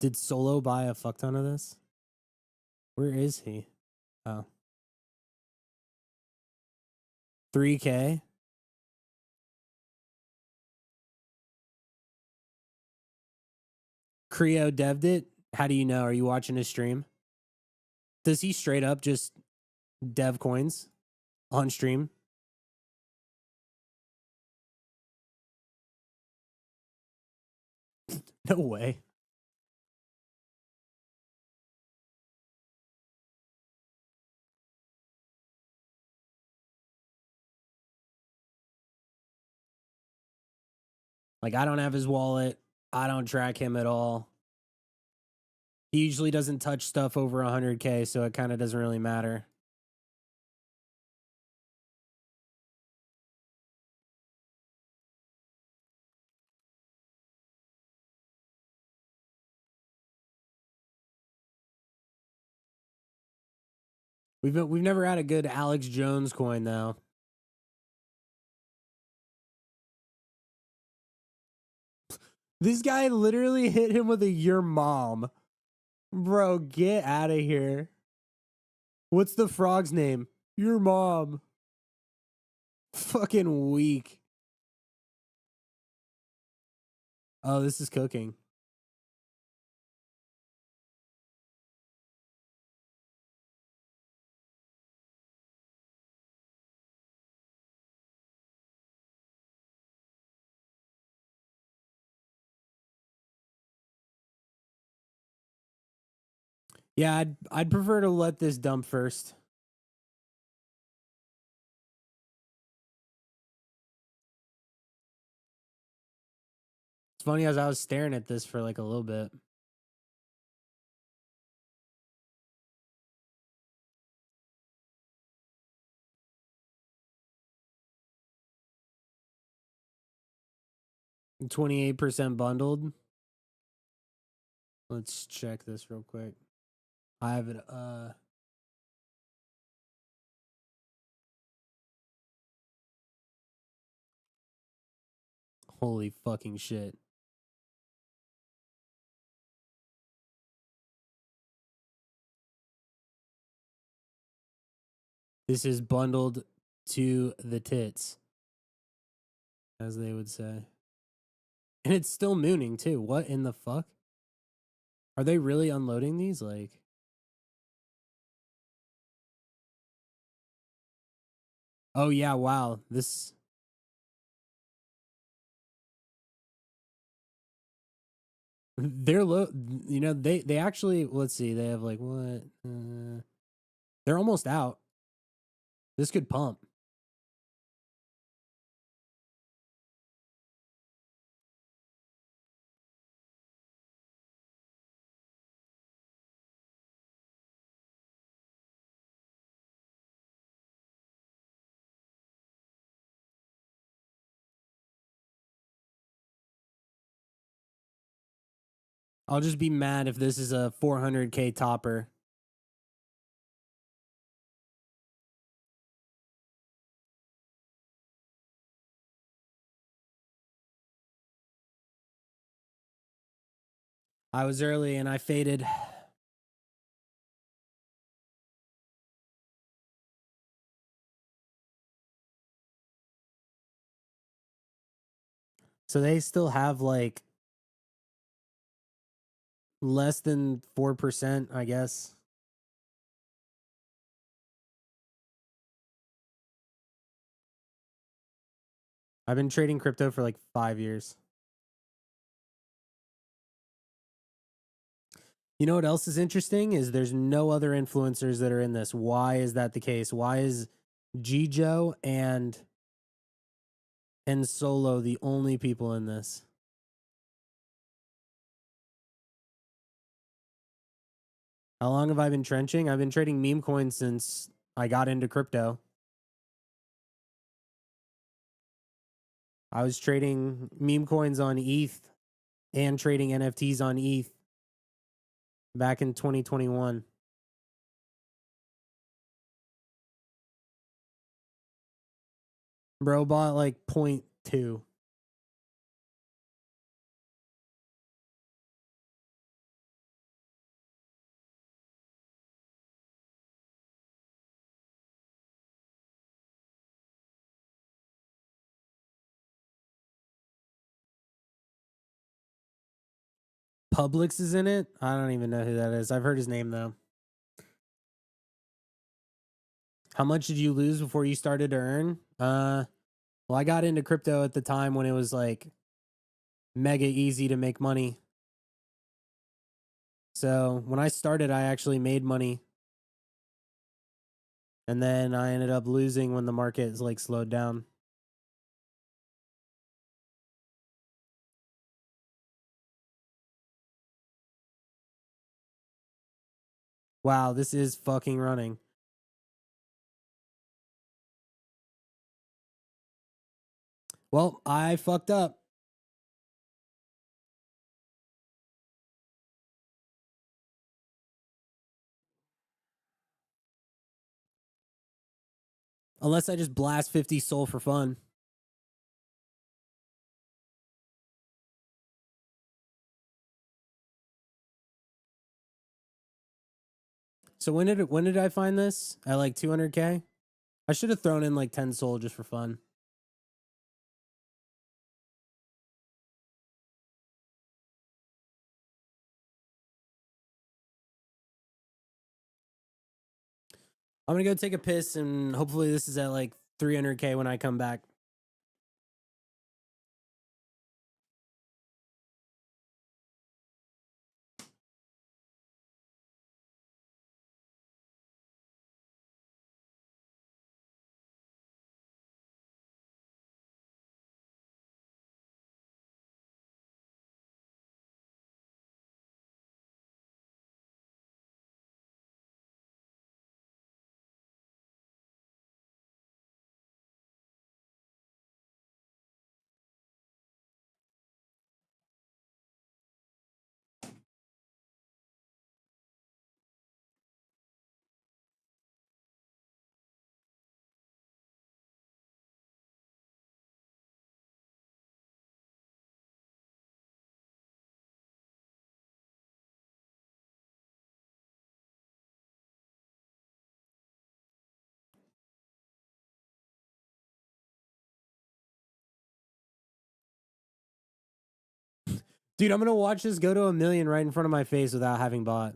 Did Solo buy a fuck ton of this? Where is he? Oh. 3K? Creo dev'd it? How do you know? Are you watching his stream? Does he straight up just dev coins on stream? No way. Like, I don't have his wallet. I don't track him at all. He usually doesn't touch stuff over 100K, so it kind of doesn't really matter. We've never had a good Alex Jones coin though. This guy literally hit him with a your mom. Bro, get out of here. What's the frog's name? Your mom. Fucking weak. Oh, this is cooking. Yeah, I'd prefer to let this dump first. It's funny as I was staring at this for like a little bit. And 28% bundled. Let's check this real quick. I have it holy fucking shit. This is bundled to the tits, as they would say. And it's still mooning too. What in the fuck? Are they really unloading these? Like, oh yeah, wow. This they're low. You know, they actually, let's see, they have like what? They're almost out. This could pump. I'll just be mad if this is a 400K topper. I was early and I faded. So they still have like less than 4%, I guess. I've been trading crypto for like 5 years. You know what else is interesting is there's no other influencers that are in this. Why is that the case? Why is Gijo and Solo the only people in this? How long have I been trenching? I've been trading meme coins since I got into crypto. I was trading meme coins on ETH and trading NFTs on ETH back in 2021. Bro bought like 0.2. Publix is in it. I don't even know who that is. I've heard his name though. How much did you lose before you started to earn? Well, I got into crypto at the time when it was like mega easy to make money. So when I started, I actually made money. And then I ended up losing when the market is like slowed down. Wow, this is fucking running. Well, I fucked up. Unless I just blast 50 soul for fun. So when did I find this? At like 200K? I should have thrown in like 10 soul just for fun. I'm gonna go take a piss and hopefully this is at like 300K when I come back. Dude, I'm gonna watch this go to 1 million right in front of my face without having bought.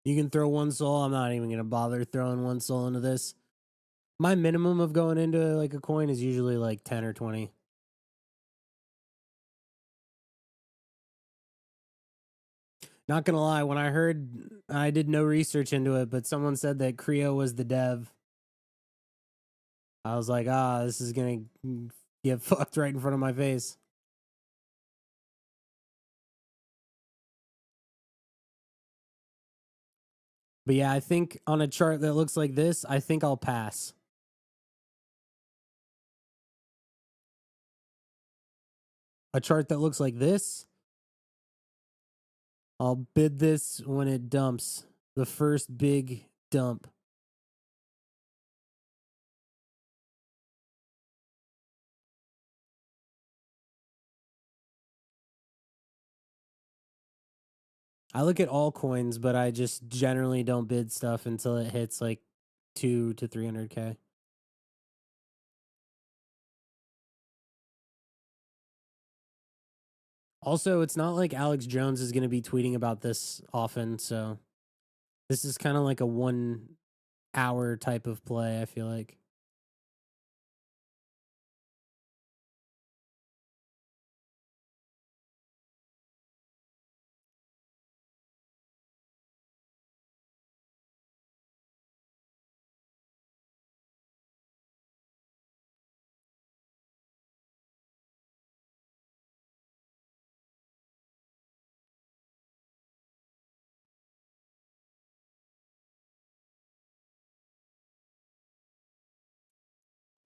You can throw 1 soul. I'm not even gonna bother throwing 1 soul into this. My minimum of going into like a coin is usually like 10 or 20. Not gonna lie, when I heard, I did no research into it, but someone said that Creo was the dev. I was like, this is gonna get fucked right in front of my face. But yeah, I think on a chart that looks like this, I think I'll pass. A chart that looks like this, I'll bid this when it dumps. The first big dump. I look at all coins, but I just generally don't bid stuff until it hits like 2 to 300K. Also, it's not like Alex Jones is going to be tweeting about this often, so this is kind of like a 1 hour type of play, I feel like.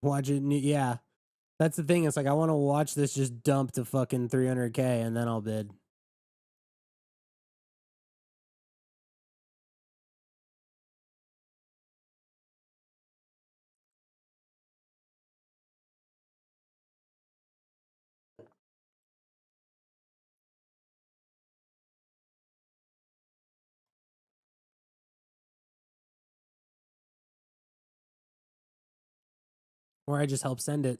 Watch it. Yeah. That's the thing. It's like I want to watch this just dump to fucking 300K and then I'll bid. or I just help send it.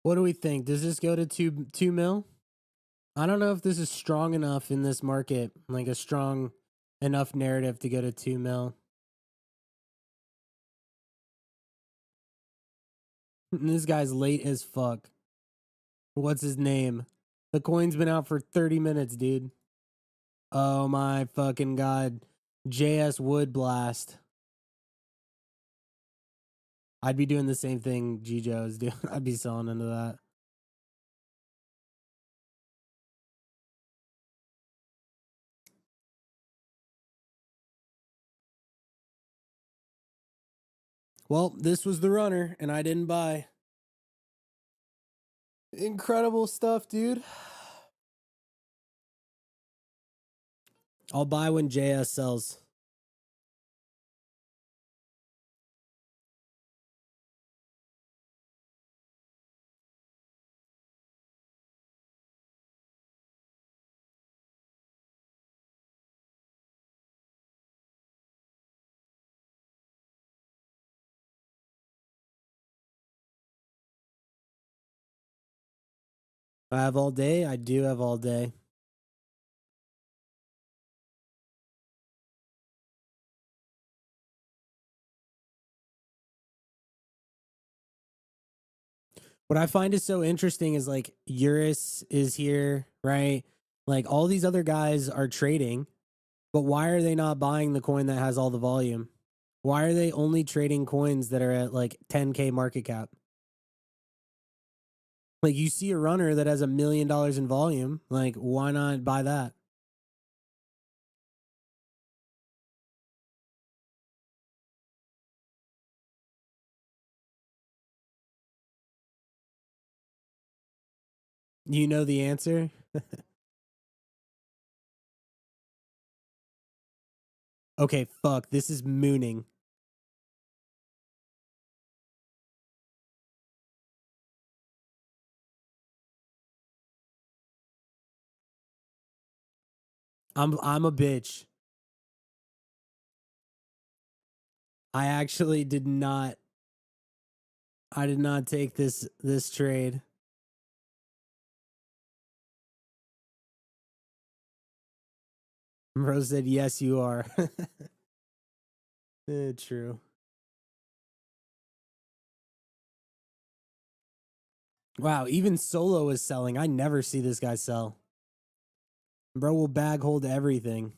What do we think? Does this go to two mil? I don't know if this is strong enough in this market, like a strong enough narrative to go to 2 mil. This guy's late as fuck. What's his name? The coin's been out for 30 minutes, dude. Oh my fucking god. JS Wood Blast. I'd be doing the same thing Gijo is doing. I'd be selling into that. Well, this was the runner, and I didn't buy. Incredible stuff, dude. I'll buy when JS sells. I have all day. I do have all day. What I find is so interesting is like Eurus is here, right? Like all these other guys are trading, but why are they not buying the coin that has all the volume? Why are they only trading coins that are at like 10K market cap? Like you see a runner that has $1 million in volume, like why not buy that? You know the answer? Okay, fuck. This is mooning. I'm a bitch. I actually did not take this trade. Bro said yes you are. True. Wow, even Solo is selling. I never see this guy sell. Bro will bag hold everything.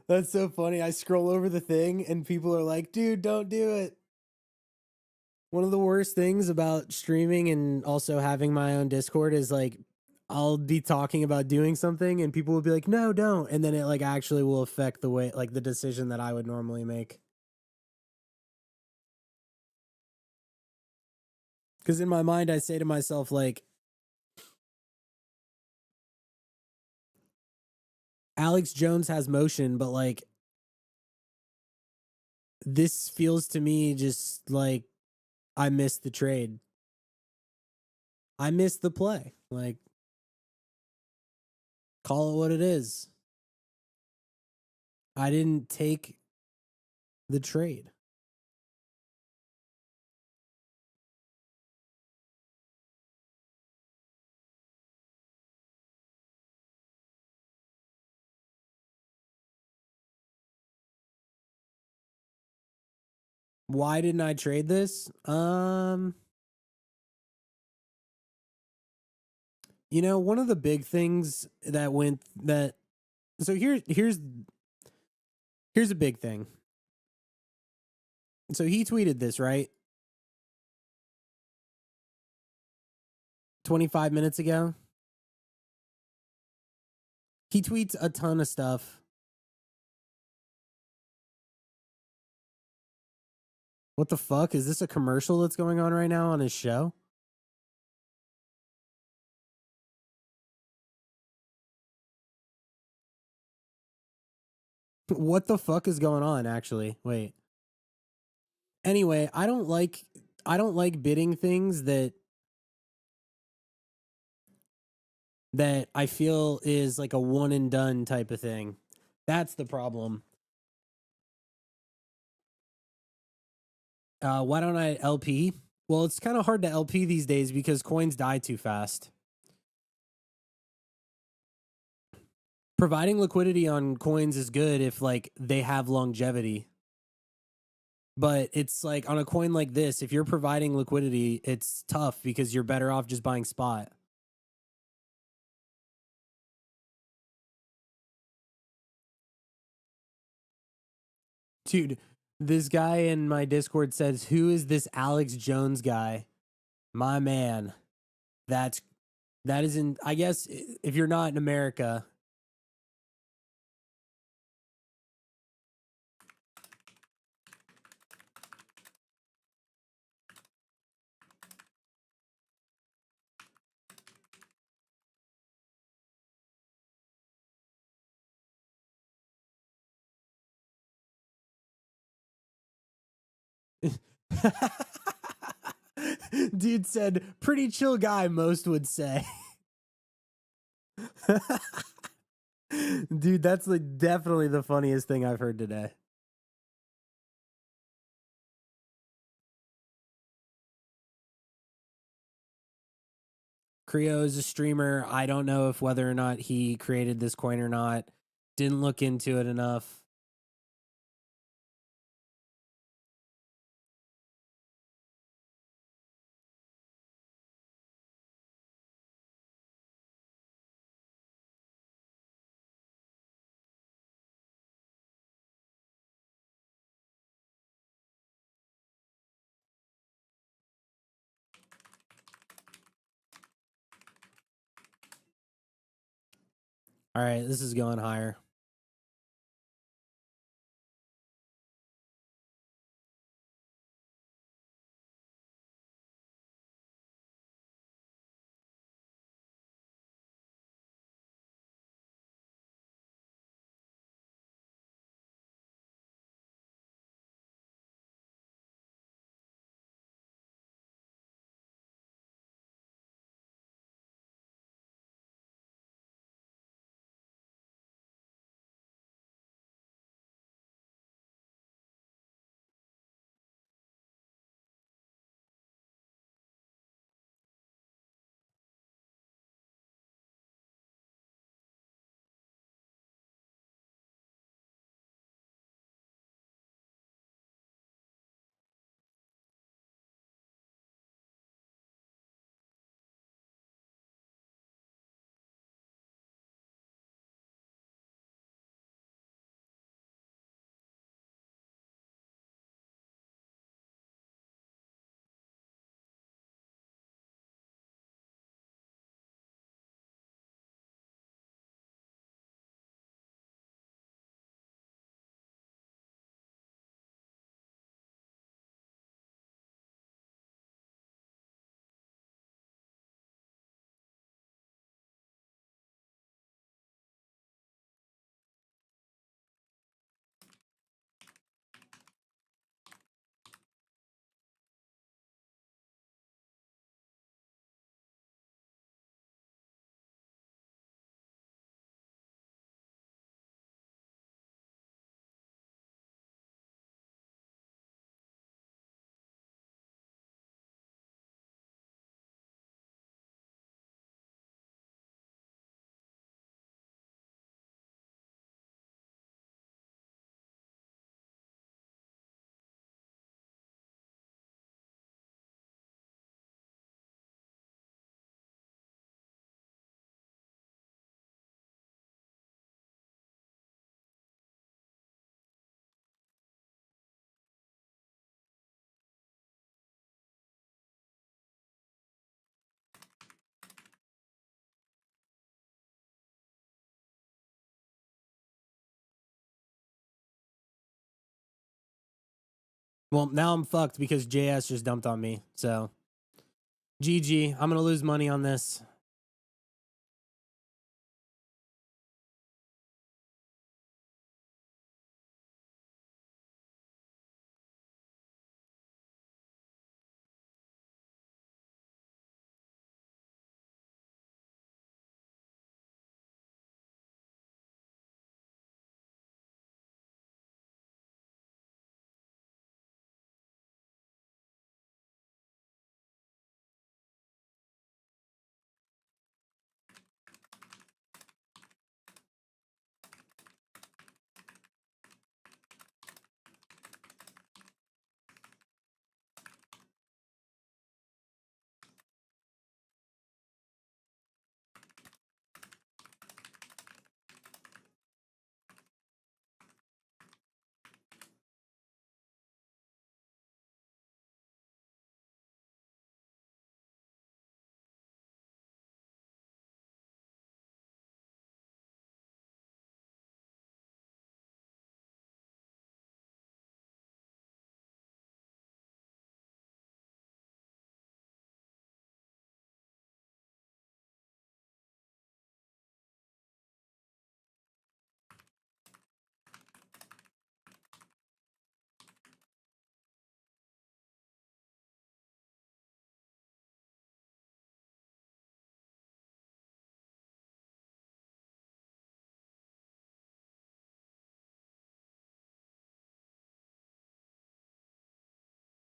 That's so funny. I scroll over the thing and people are like, dude, don't do it. One of the worst things about streaming and also having my own Discord is like I'll be talking about doing something and people will be like, no, don't. And then it like actually will affect the way, like the decision that I would normally make. Because in my mind, I say to myself, like, Alex Jones has motion, but like, this feels to me just like I missed the trade. I missed the play. Like, call it what it is. I didn't take the trade. Why didn't I trade this? You know, one of the big things that went that so here's a big thing. So he tweeted this, right? 25 minutes ago. He tweets a ton of stuff. What the fuck? Is this a commercial that's going on right now on his show? What the fuck is going on actually? Wait. Anyway, I don't like bidding things that I feel is like a one and done type of thing. That's the problem. Why don't I LP? Well, it's kind of hard to LP these days because coins die too fast. Providing liquidity on coins is good if like they have longevity. But it's like on a coin like this, if you're providing liquidity, it's tough because you're better off just buying spot. Dude, this guy in my Discord says, "Who is this Alex Jones guy?" My man. That's that isn't I guess if you're not in America. Dude said, "Pretty chill guy, most would say." Dude, that's like definitely the funniest thing I've heard today. Creo is a streamer. I don't know if whether or not he created this coin or not. Didn't look into it enough. All right, this is going higher. Well, now I'm fucked because JS just dumped on me. So, GG. I'm going to lose money on this.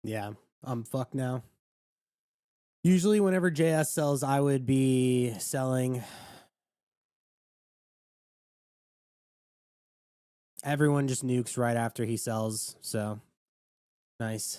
Yeah, I'm fucked now. Usually, whenever JS sells, I would be selling. Everyone just nukes right after he sells. So, nice.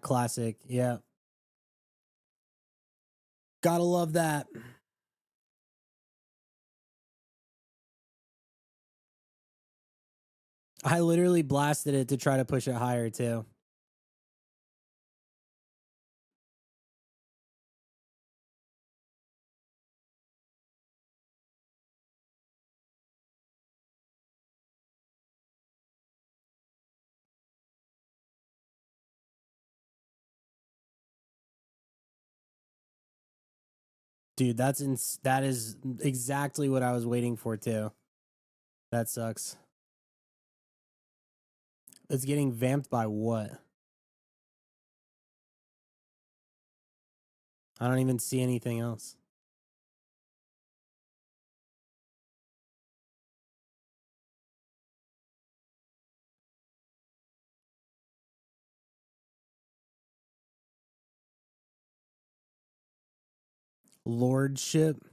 Classic. Yeah. Gotta love that. I literally blasted it to try to push it higher, too. Dude, that is exactly what I was waiting for, too. That sucks. It's getting vamped by what? I don't even see anything else. Lordship.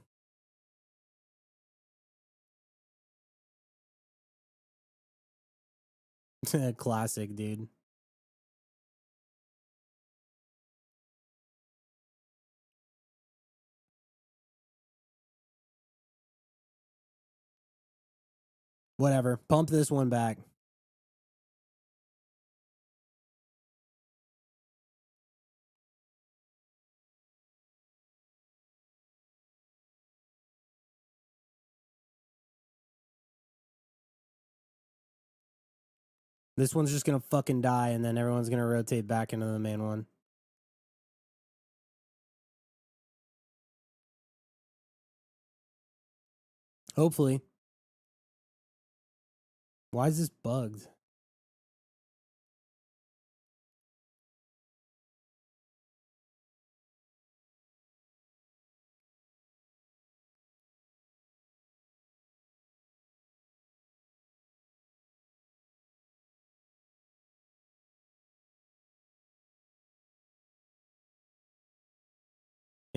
Classic, dude. Whatever. Pump this one back. This one's just gonna fucking die, and then everyone's gonna rotate back into the main one. Hopefully. Why is this bugged?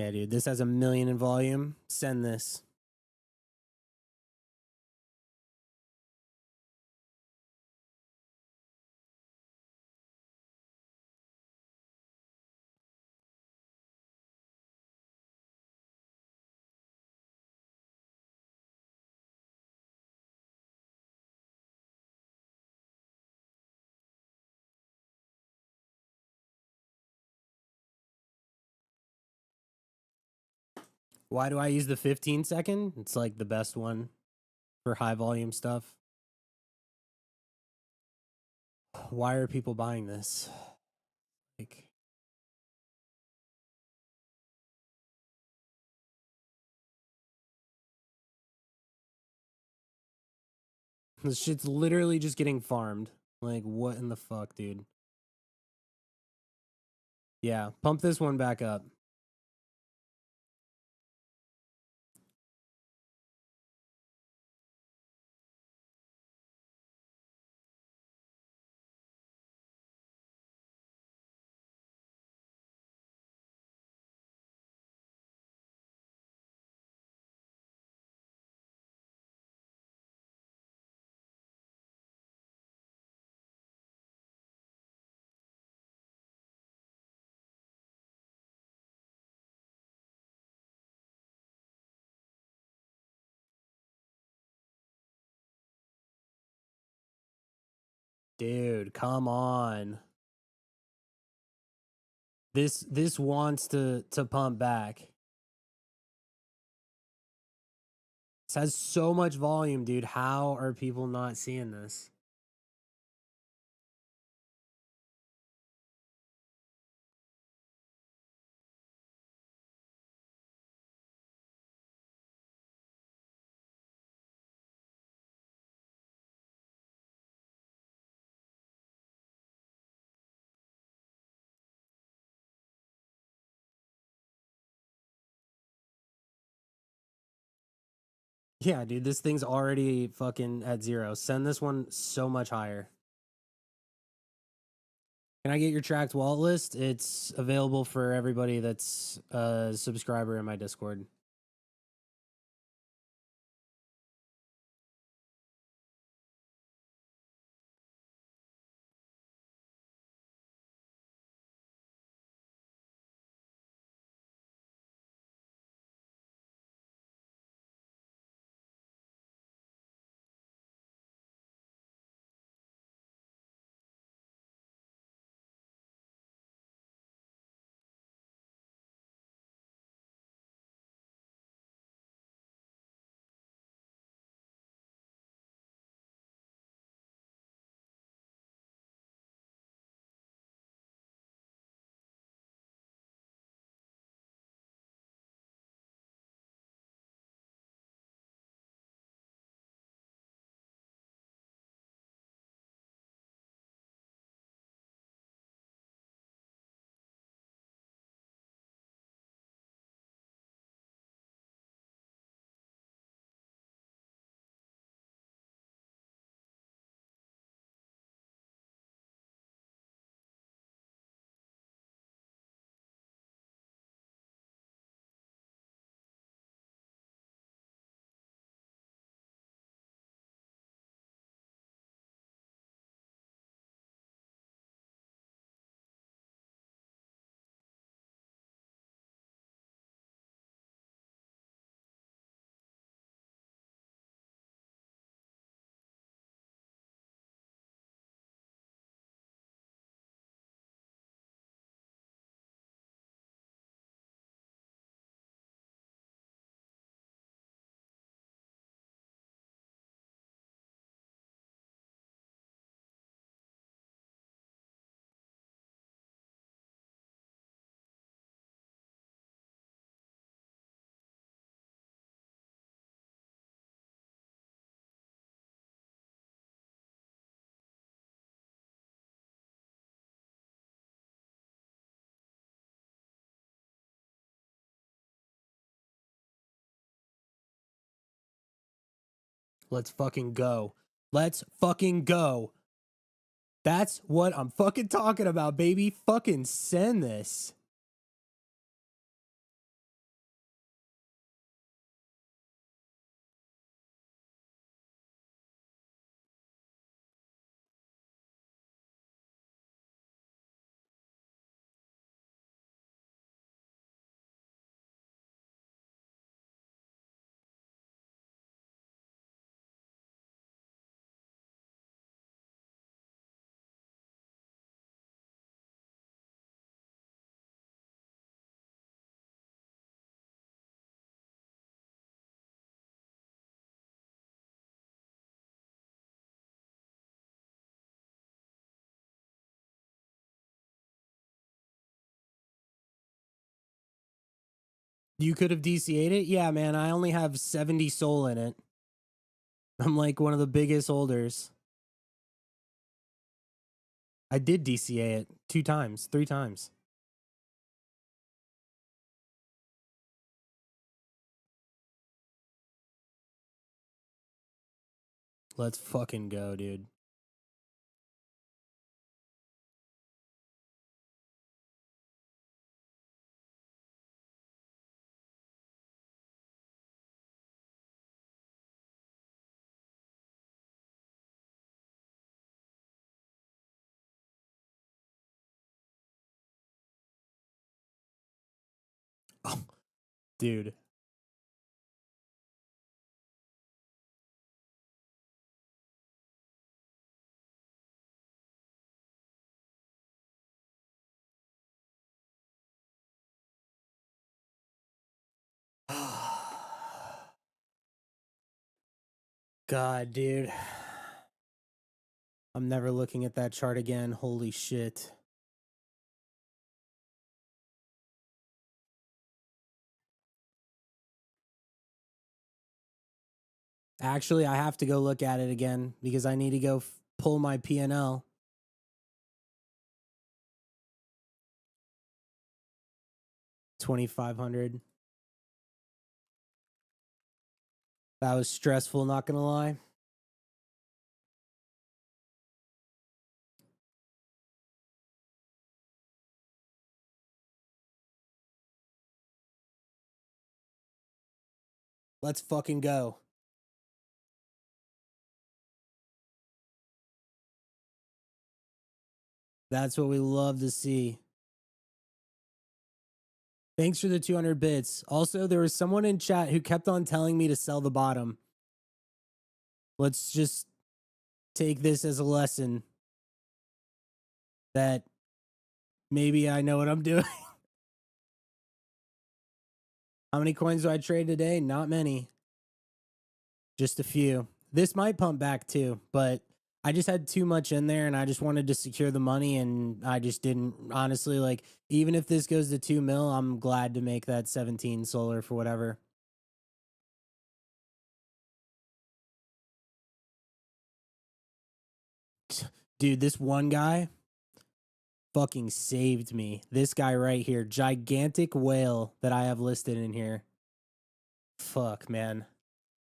Yeah, dude, this has 1 million in volume. Send this. Why do I use the 15 second? It's like the best one for high volume stuff. Why are people buying this? Like, this shit's literally just getting farmed. Like, what in the fuck, dude? Yeah, pump this one back up. Dude, come on. This wants to pump back. This has so much volume, dude. How are people not seeing this? Yeah, dude, this thing's already fucking at 0. Send this one so much higher. Can I get your tracked wallet list? It's available for everybody that's a subscriber in my Discord. Let's fucking go. Let's fucking go. That's what I'm fucking talking about, baby. Fucking send this. You could have DCA'd it? Yeah, man, I only have 70 soul in it. I'm like one of the biggest holders. I did DCA it 2 times, 3 times. Let's fucking go, dude. Oh, dude. God, dude. I'm never looking at that chart again. Holy shit. Actually, I have to go look at it again because I need to go pull my P&L. $2,500. That was stressful, not gonna lie. Let's fucking go. That's what we love to see. Thanks for the 200 bits. Also, there was someone in chat who kept on telling me to sell the bottom. Let's just take this as a lesson that maybe I know what I'm doing. How many coins do I trade today? Not many. Just a few. This might pump back too, but I just had too much in there and I just wanted to secure the money and I just didn't honestly like even if this goes to 2 mil, I'm glad to make that 17 solar for whatever. Dude, this one guy fucking saved me. This guy right here, gigantic whale that I have listed in here. Fuck, man.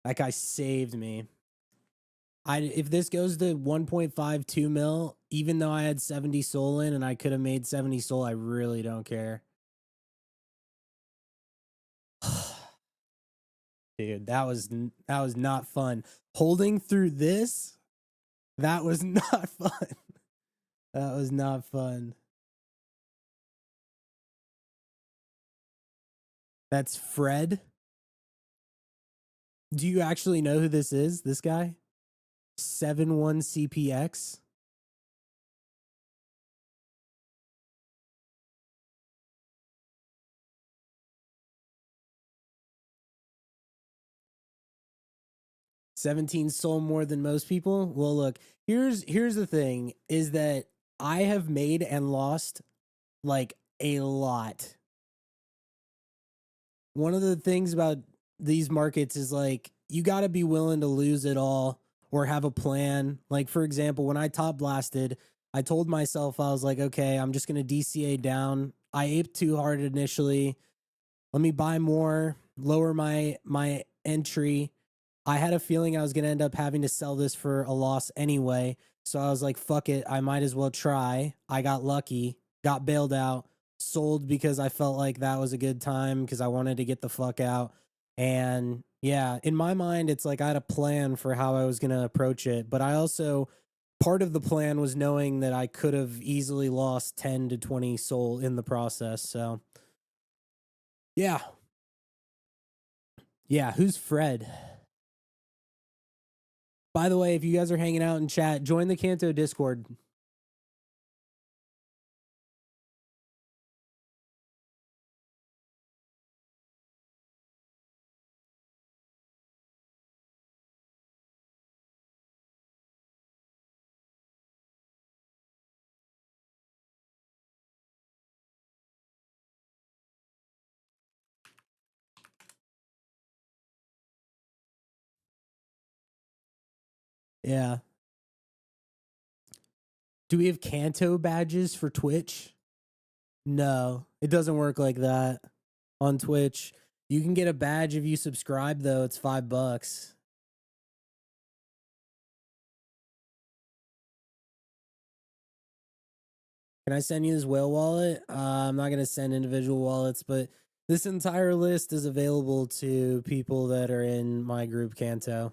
That guy saved me. If this goes to 1.52 mil, even though I had 70 soul in and I could have made 70 soul, I really don't care. Dude, that was not fun. Holding through this, that was not fun. That was not fun. That's Fred. Do you actually know who this is? This guy? 71 CPX. $17 sold more than most people. Well, look, here's the thing is that I have made and lost like a lot. One of the things about these markets is like you got to be willing to lose it all or have a plan. Like for example, when I top blasted, I told myself I was like, okay, I'm just going to DCA down. I aped too hard initially. Let me buy more, lower my entry. I had a feeling I was going to end up having to sell this for a loss anyway. So I was like, fuck it. I might as well try. I got lucky, got bailed out, sold because I felt like that was a good time because I wanted to get the fuck out. And yeah, in my mind, it's like I had a plan for how I was going to approach it. But I also, part of the plan was knowing that I could have easily lost 10 to 20 soul in the process. So yeah. Yeah. Who's Fred? By the way, if you guys are hanging out in chat, join the Kanto Discord. Yeah. Do we have Kanto badges for Twitch? No, it doesn't work like that on Twitch. You can get a badge if you subscribe, though. It's $5. Can I send you this whale wallet? I'm not going to send individual wallets, but this entire list is available to people that are in my group, Kanto.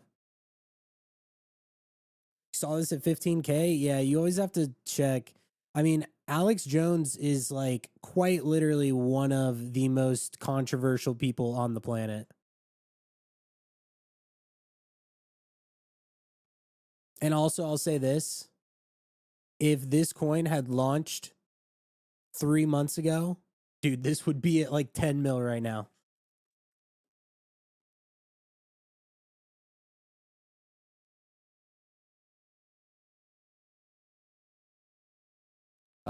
Saw this at 15K. Yeah, you always have to check. I mean, Alex Jones is like quite literally one of the most controversial people on the planet. And also, I'll say this, if this coin had launched 3 months ago, dude, this would be at like 10 mil right now.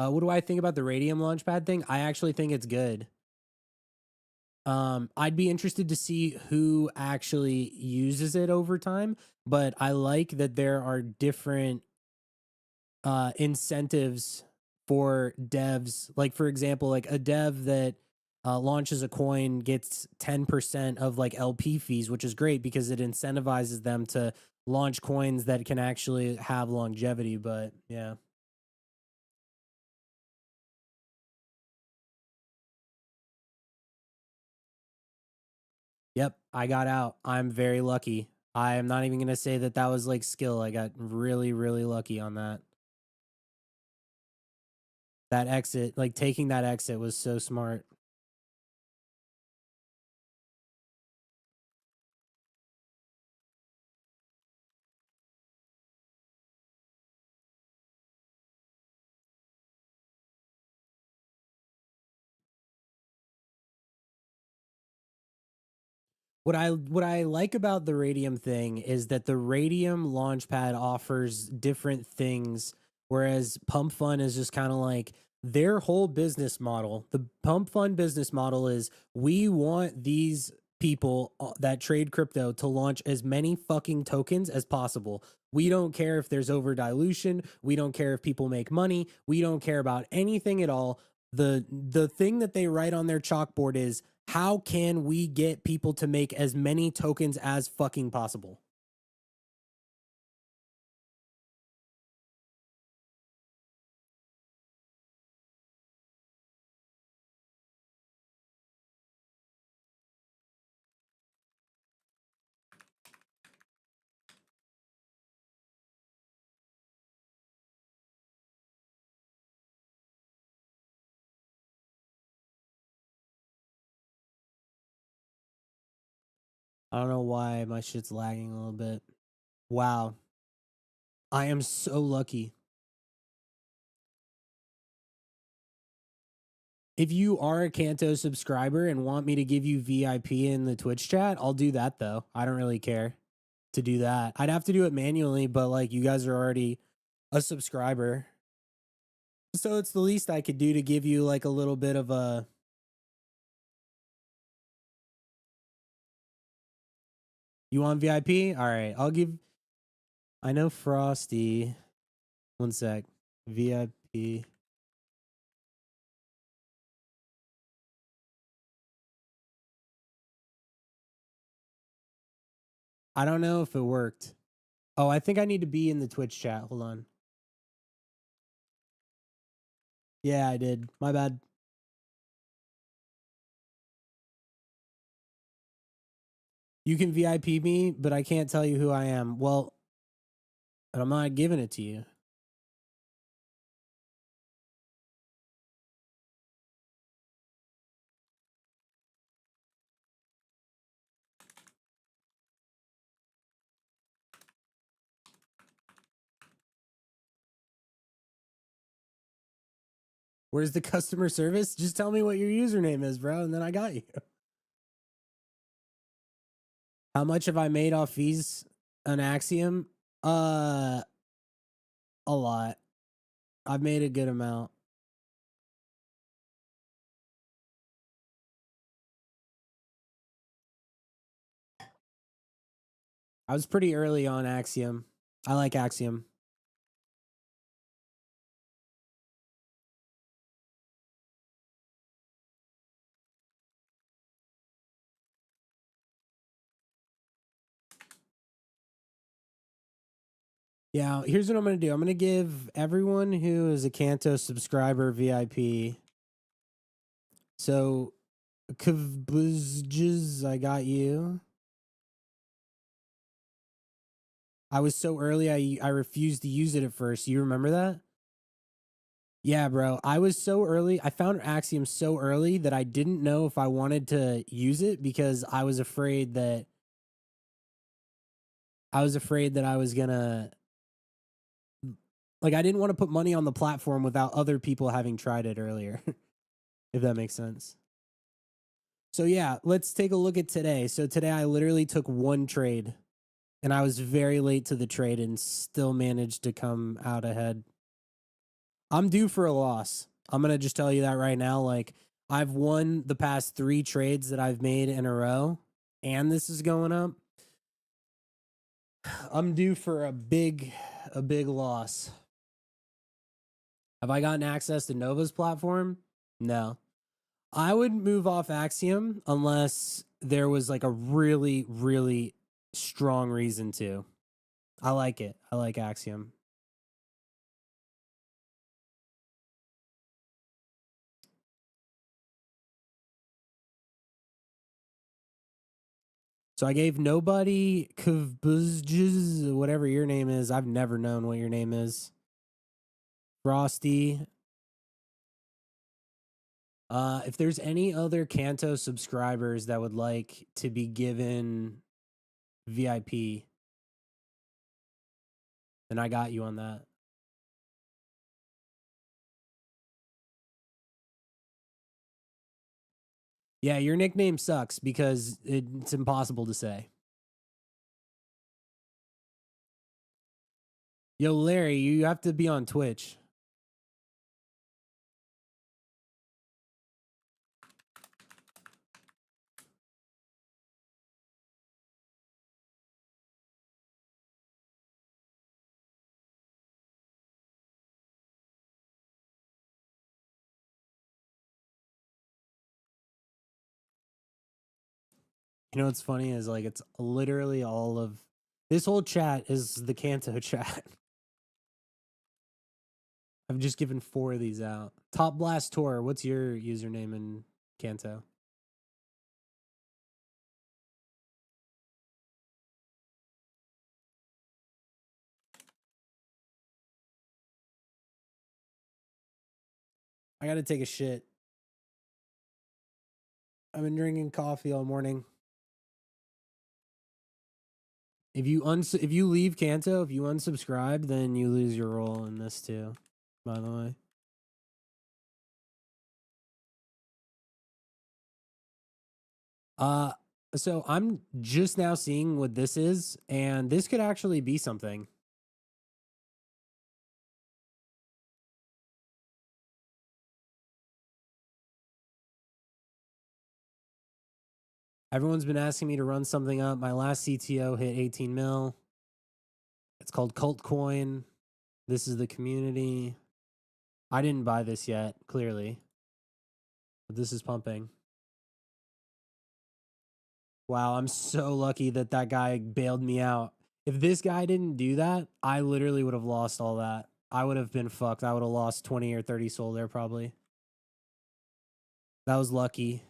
What do I think about the Radium Launchpad thing? I actually think it's good. I'd be interested to see who actually uses it over time, but I like that there are different incentives for devs. Like, for example, like a dev that launches a coin gets 10% of like LP fees, which is great because it incentivizes them to launch coins that can actually have longevity. But yeah. Yep, I got out. I'm very lucky. I am not even going to say that that was like skill. I got really, really lucky on that. That exit, like taking that exit was so smart. What I like about the Radium thing is that the Radium Launchpad offers different things, whereas Pump Fund is just kind of like their whole business model. The Pump Fund business model is we want these people that trade crypto to launch as many fucking tokens as possible. We don't care if there's over dilution. We don't care if people make money. We don't care about anything at all. The thing that they write on their chalkboard is how can we get people to make as many tokens as fucking possible? I don't know why my shit's lagging a little bit. Wow. I am so lucky. If you are a Kanto subscriber and want me to give you VIP in the Twitch chat, I'll do that though. I don't really care to do that. I'd have to do it manually, but like you guys are already a subscriber. So it's the least I could do to give you like a little bit of a. You want VIP? All right. I'll give. I know Frosty. One sec. VIP. I don't know if it worked. Oh, I think I need to be in the Twitch chat. Hold on. Yeah, I did. My bad. You can VIP me, but I can't tell you who I am. Well, I'm not giving it to you. Where's the customer service? Just tell me what your username is, bro, and then I got you. How much have I made off fees on Axiom? Uh, a lot. I've made a good amount. I was pretty early on Axiom. I like Axiom. Yeah, here's what I'm going to do. I'm going to give everyone who is a Kanto subscriber VIP. So, Kavbuzges, I got you. I was so early, I refused to use it at first. You remember that? Yeah, bro. I was so early. I found Axiom so early that I didn't know if I wanted to use it because I was afraid that I was gonna like I didn't want to put money on the platform without other people having tried it earlier, if that makes sense. So yeah, let's take a look at today. So today I literally took one trade and I was very late to the trade and still managed to come out ahead. I'm due for a loss. I'm going to just tell you that right now. Like, I've won the past 3 trades that I've made in a row, and this is going up. I'm due for a big loss. Have I gotten access to Nova's platform? No. I would move off Axiom unless there was like a really, really strong reason to. I like it. I like Axiom. So I gave nobody Kavbuzges, whatever your name is. I've never known what your name is. Frosty. If there's any other Kanto subscribers that would like to be given VIP, then I got you on that. Yeah, your nickname sucks because it's impossible to say. Yo, Larry, you have to be on Twitch. You know what's funny is like it's literally all of this whole chat is the Kanto chat. I've just given 4 of these out. Top Blast Tour, what's your username in Kanto? I gotta take a shit. I've been drinking coffee all morning. If you leave Kanto, if you unsubscribe, then you lose your role in this too. By the way. Uh so I'm just now seeing what this is, and this could actually be something. Everyone's been asking me to run something up. My last CTO hit 18 mil. It's called Cult Coin. This is the community. I didn't buy this yet, clearly. But this is pumping. Wow, I'm so lucky that that guy bailed me out. If this guy didn't do that, I literally would have lost all that. I would have been fucked. I would have lost 20 or 30 soul there probably. That was lucky.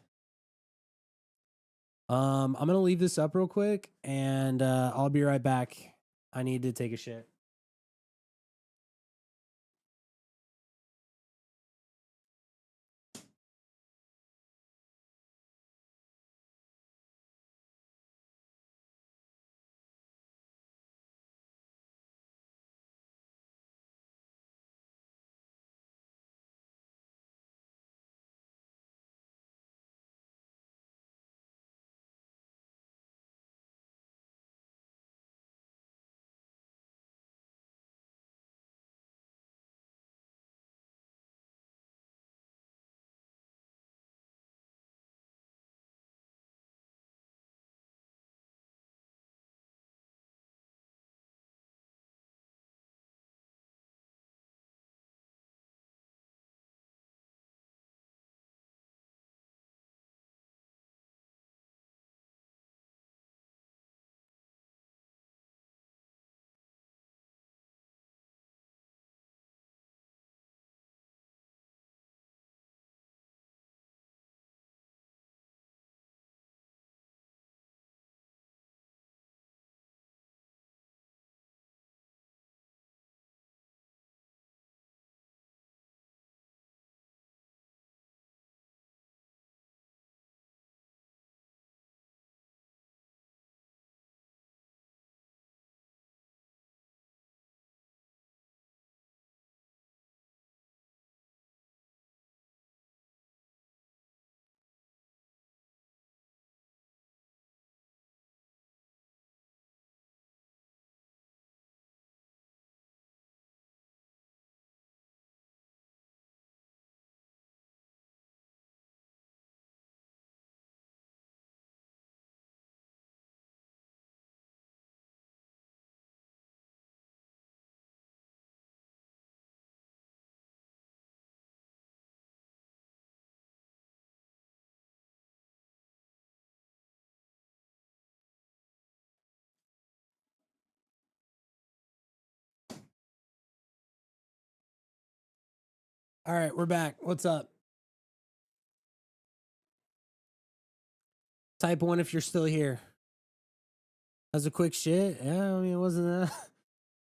I'm gonna leave this up real quick and I'll be right back. I need to take a shit. All right, we're back. What's up? Type 1 if you're still here. That was a quick shit. Yeah, I mean, it wasn't that.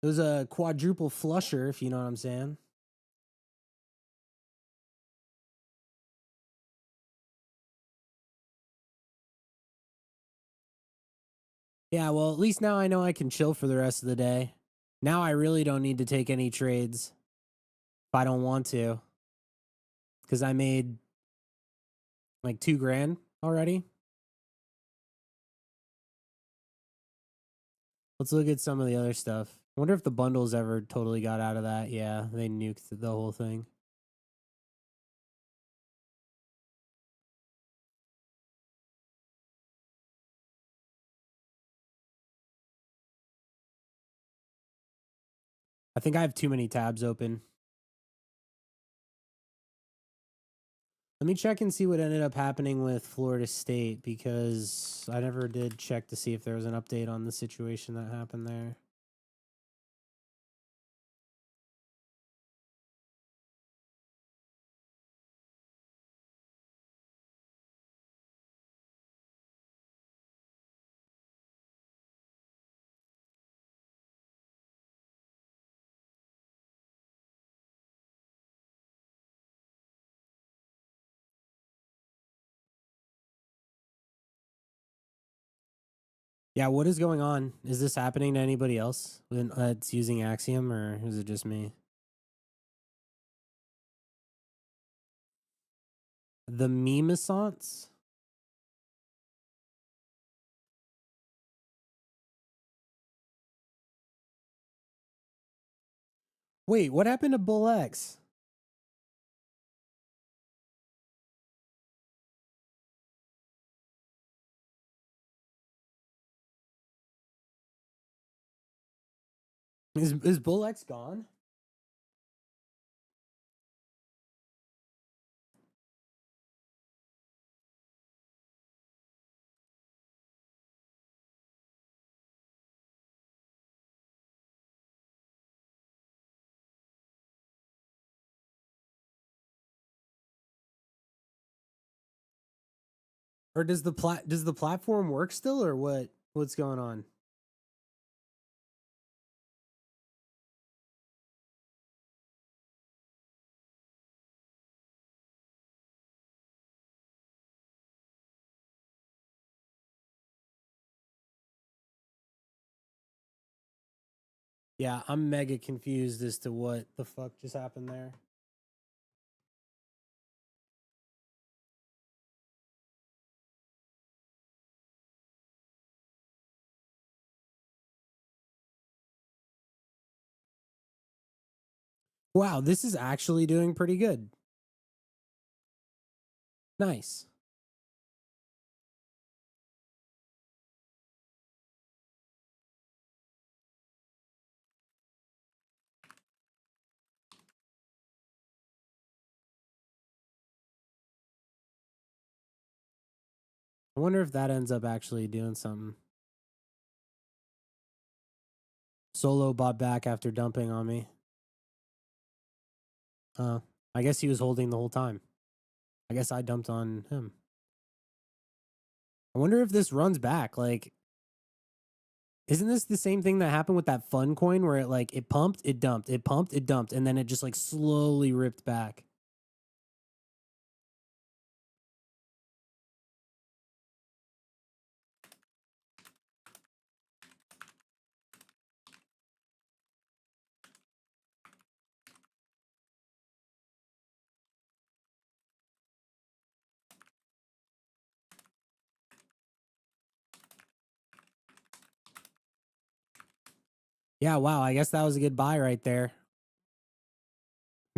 It was a quadruple flusher, if you know what I'm saying. Yeah, well, at least now I know I can chill for the rest of the day. Now I really don't need to take any trades if I don't want to. Because I made like $2,000 already. Let's look at some of the other stuff. I wonder if the bundles ever totally got out of that. Yeah, they nuked the whole thing. I think I have too many tabs open. Let me check and see what ended up happening with Florida State, because I never did check to see if there was an update on the situation that happened there. Yeah, what is going on? Is this happening to anybody else that's using Axiom, or is it just me? The memecoin? Wait, what happened to Bull X? Is Bull X gone? Or does the platform work still, or what's going on? Yeah, I'm mega confused as to what the fuck just happened there. Wow, this is actually doing pretty good. Nice. I wonder if that ends up actually doing something. Solo bought back after dumping on me. I guess he was holding the whole time. I guess I dumped on him. I wonder if this runs back. Like, isn't this the same thing that happened with that fun coin where it pumped, it dumped, it pumped, it dumped, and then it just like slowly ripped back? Yeah, wow. I guess that was a good buy right there.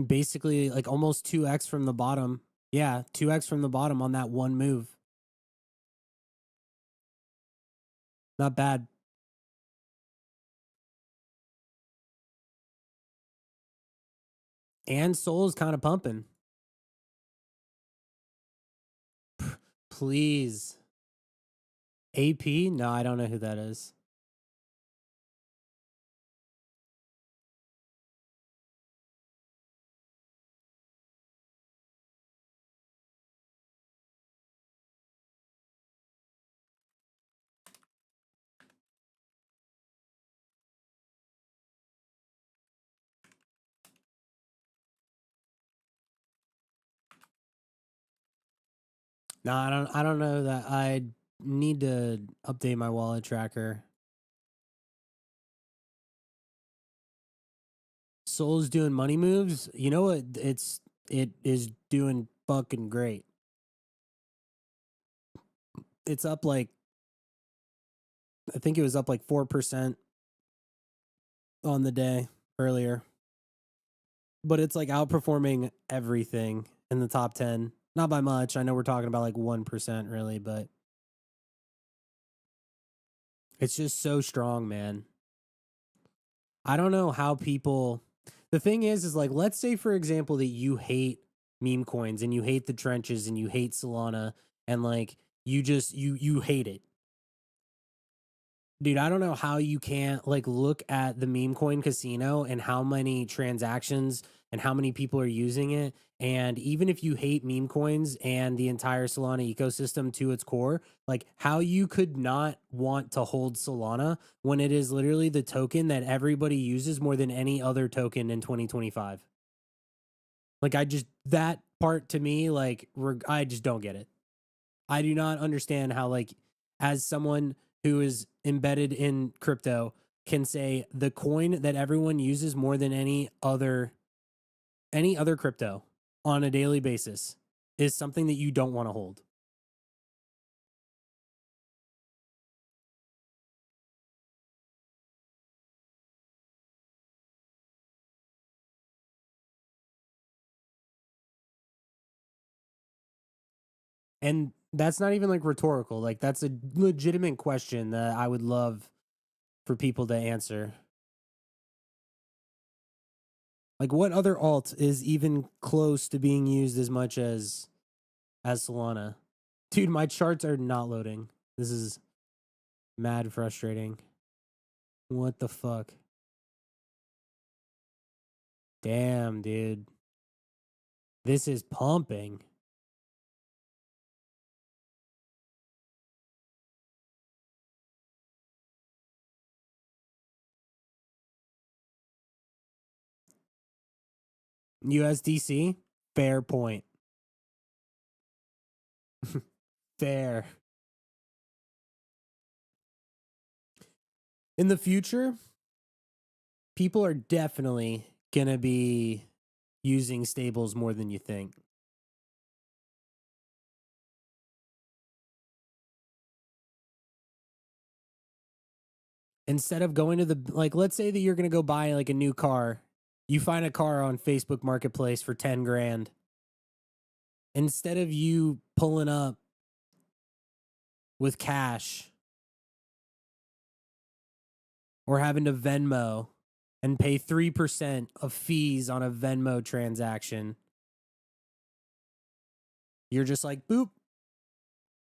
Basically, like almost 2x from the bottom. Yeah, 2x from the bottom on that one move. Not bad. And Soul's kind of pumping. Please. AP? No, I don't know who that is. No, I don't know that I need to update my wallet tracker. Soul's doing money moves. You know what? It is doing fucking great. It's up like, I think it was up like 4% on the day earlier. But it's like outperforming everything in the top 10. Not by much. I know we're talking about like 1% really, but it's just so strong, man. I don't know how people. The thing is like, let's say, for example, that you hate meme coins and you hate the trenches and you hate Solana and like you hate it. Dude, I don't know how you can't like look at the meme coin casino and how many transactions and how many people are using it. And even if you hate meme coins and the entire Solana ecosystem to its core, like how you could not want to hold Solana when it is literally the token that everybody uses more than any other token in 2025. Like that part to me, like, I just don't get it. I do not understand how, like, as someone who is embedded in crypto, can say the coin that everyone uses more than any other crypto on a daily basis is something that you don't want to hold. And that's not even like rhetorical. Like that's a legitimate question that I would love for people to answer. Like what other alt is even close to being used as much as Solana? Dude, my charts are not loading. This is mad frustrating. What the fuck? Damn, dude. This is pumping. USDC? Fair point. Fair. In the future, people are definitely going to be using stables more than you think. Instead of going to the, like, let's say that you're going to go buy like a new car. You find a car on Facebook Marketplace for 10 grand. Instead of you pulling up with cash or having to Venmo and pay 3% of fees on a Venmo transaction, you're just like, boop,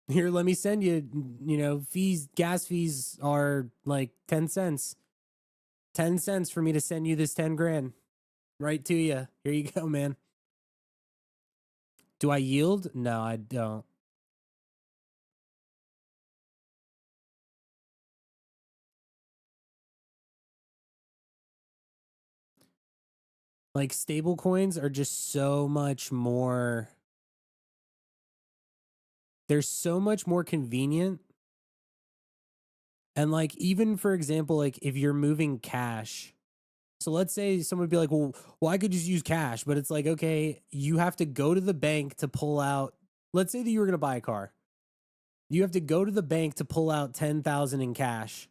here, let me send you, fees, gas fees are like 10 cents. 10 cents for me to send you this 10 grand right to you. Here you go, man. Do I yield? No, I don't. Like stable coins are just so much more, they're so much more convenient. And like, even for example, like if you're moving cash, so let's say someone would be like, well, I could just use cash, but it's like, okay, you have to go to the bank to pull out. Let's say that you were going to buy a car. You have to go to the bank to pull out 10,000 in cash.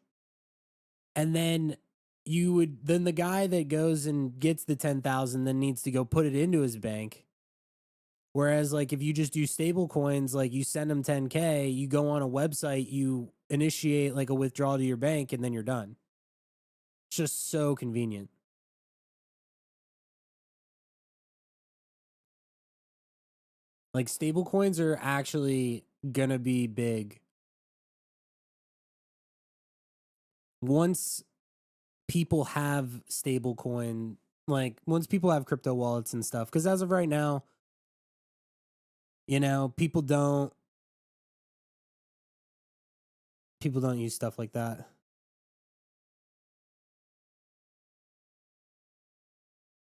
And then then the guy that goes and gets the 10,000 then needs to go put it into his bank. Whereas like if you just do stable coins, like you send them 10K, you go on a website, you initiate like a withdrawal to your bank and then you're done. It's just so convenient. Like stable coins are actually gonna be big once people have stable coin, like once people have crypto wallets and stuff. Because as of right now, people don't use stuff like that.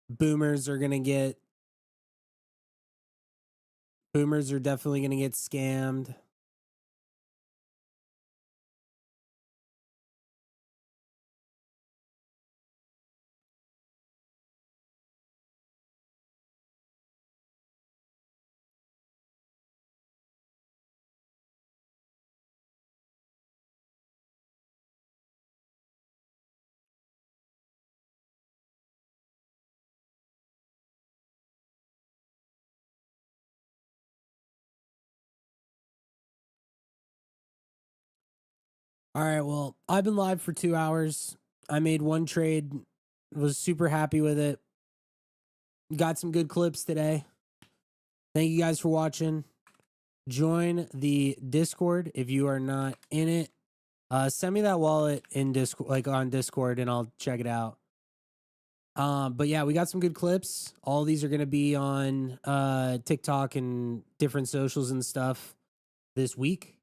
Boomers are gonna get Boomers are definitely going to get scammed. All right, well, I've been live for 2 hours. I made one trade, was super happy with it. Got some good clips today. Thank you guys for watching. Join the Discord if you are not in it. Send me that wallet in Discord, like on Discord, and I'll check it out. But yeah, we got some good clips. All these are gonna be on TikTok and different socials and stuff this week.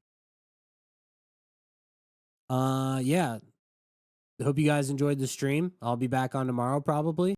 Yeah. Hope you guys enjoyed the stream. I'll be back on tomorrow probably.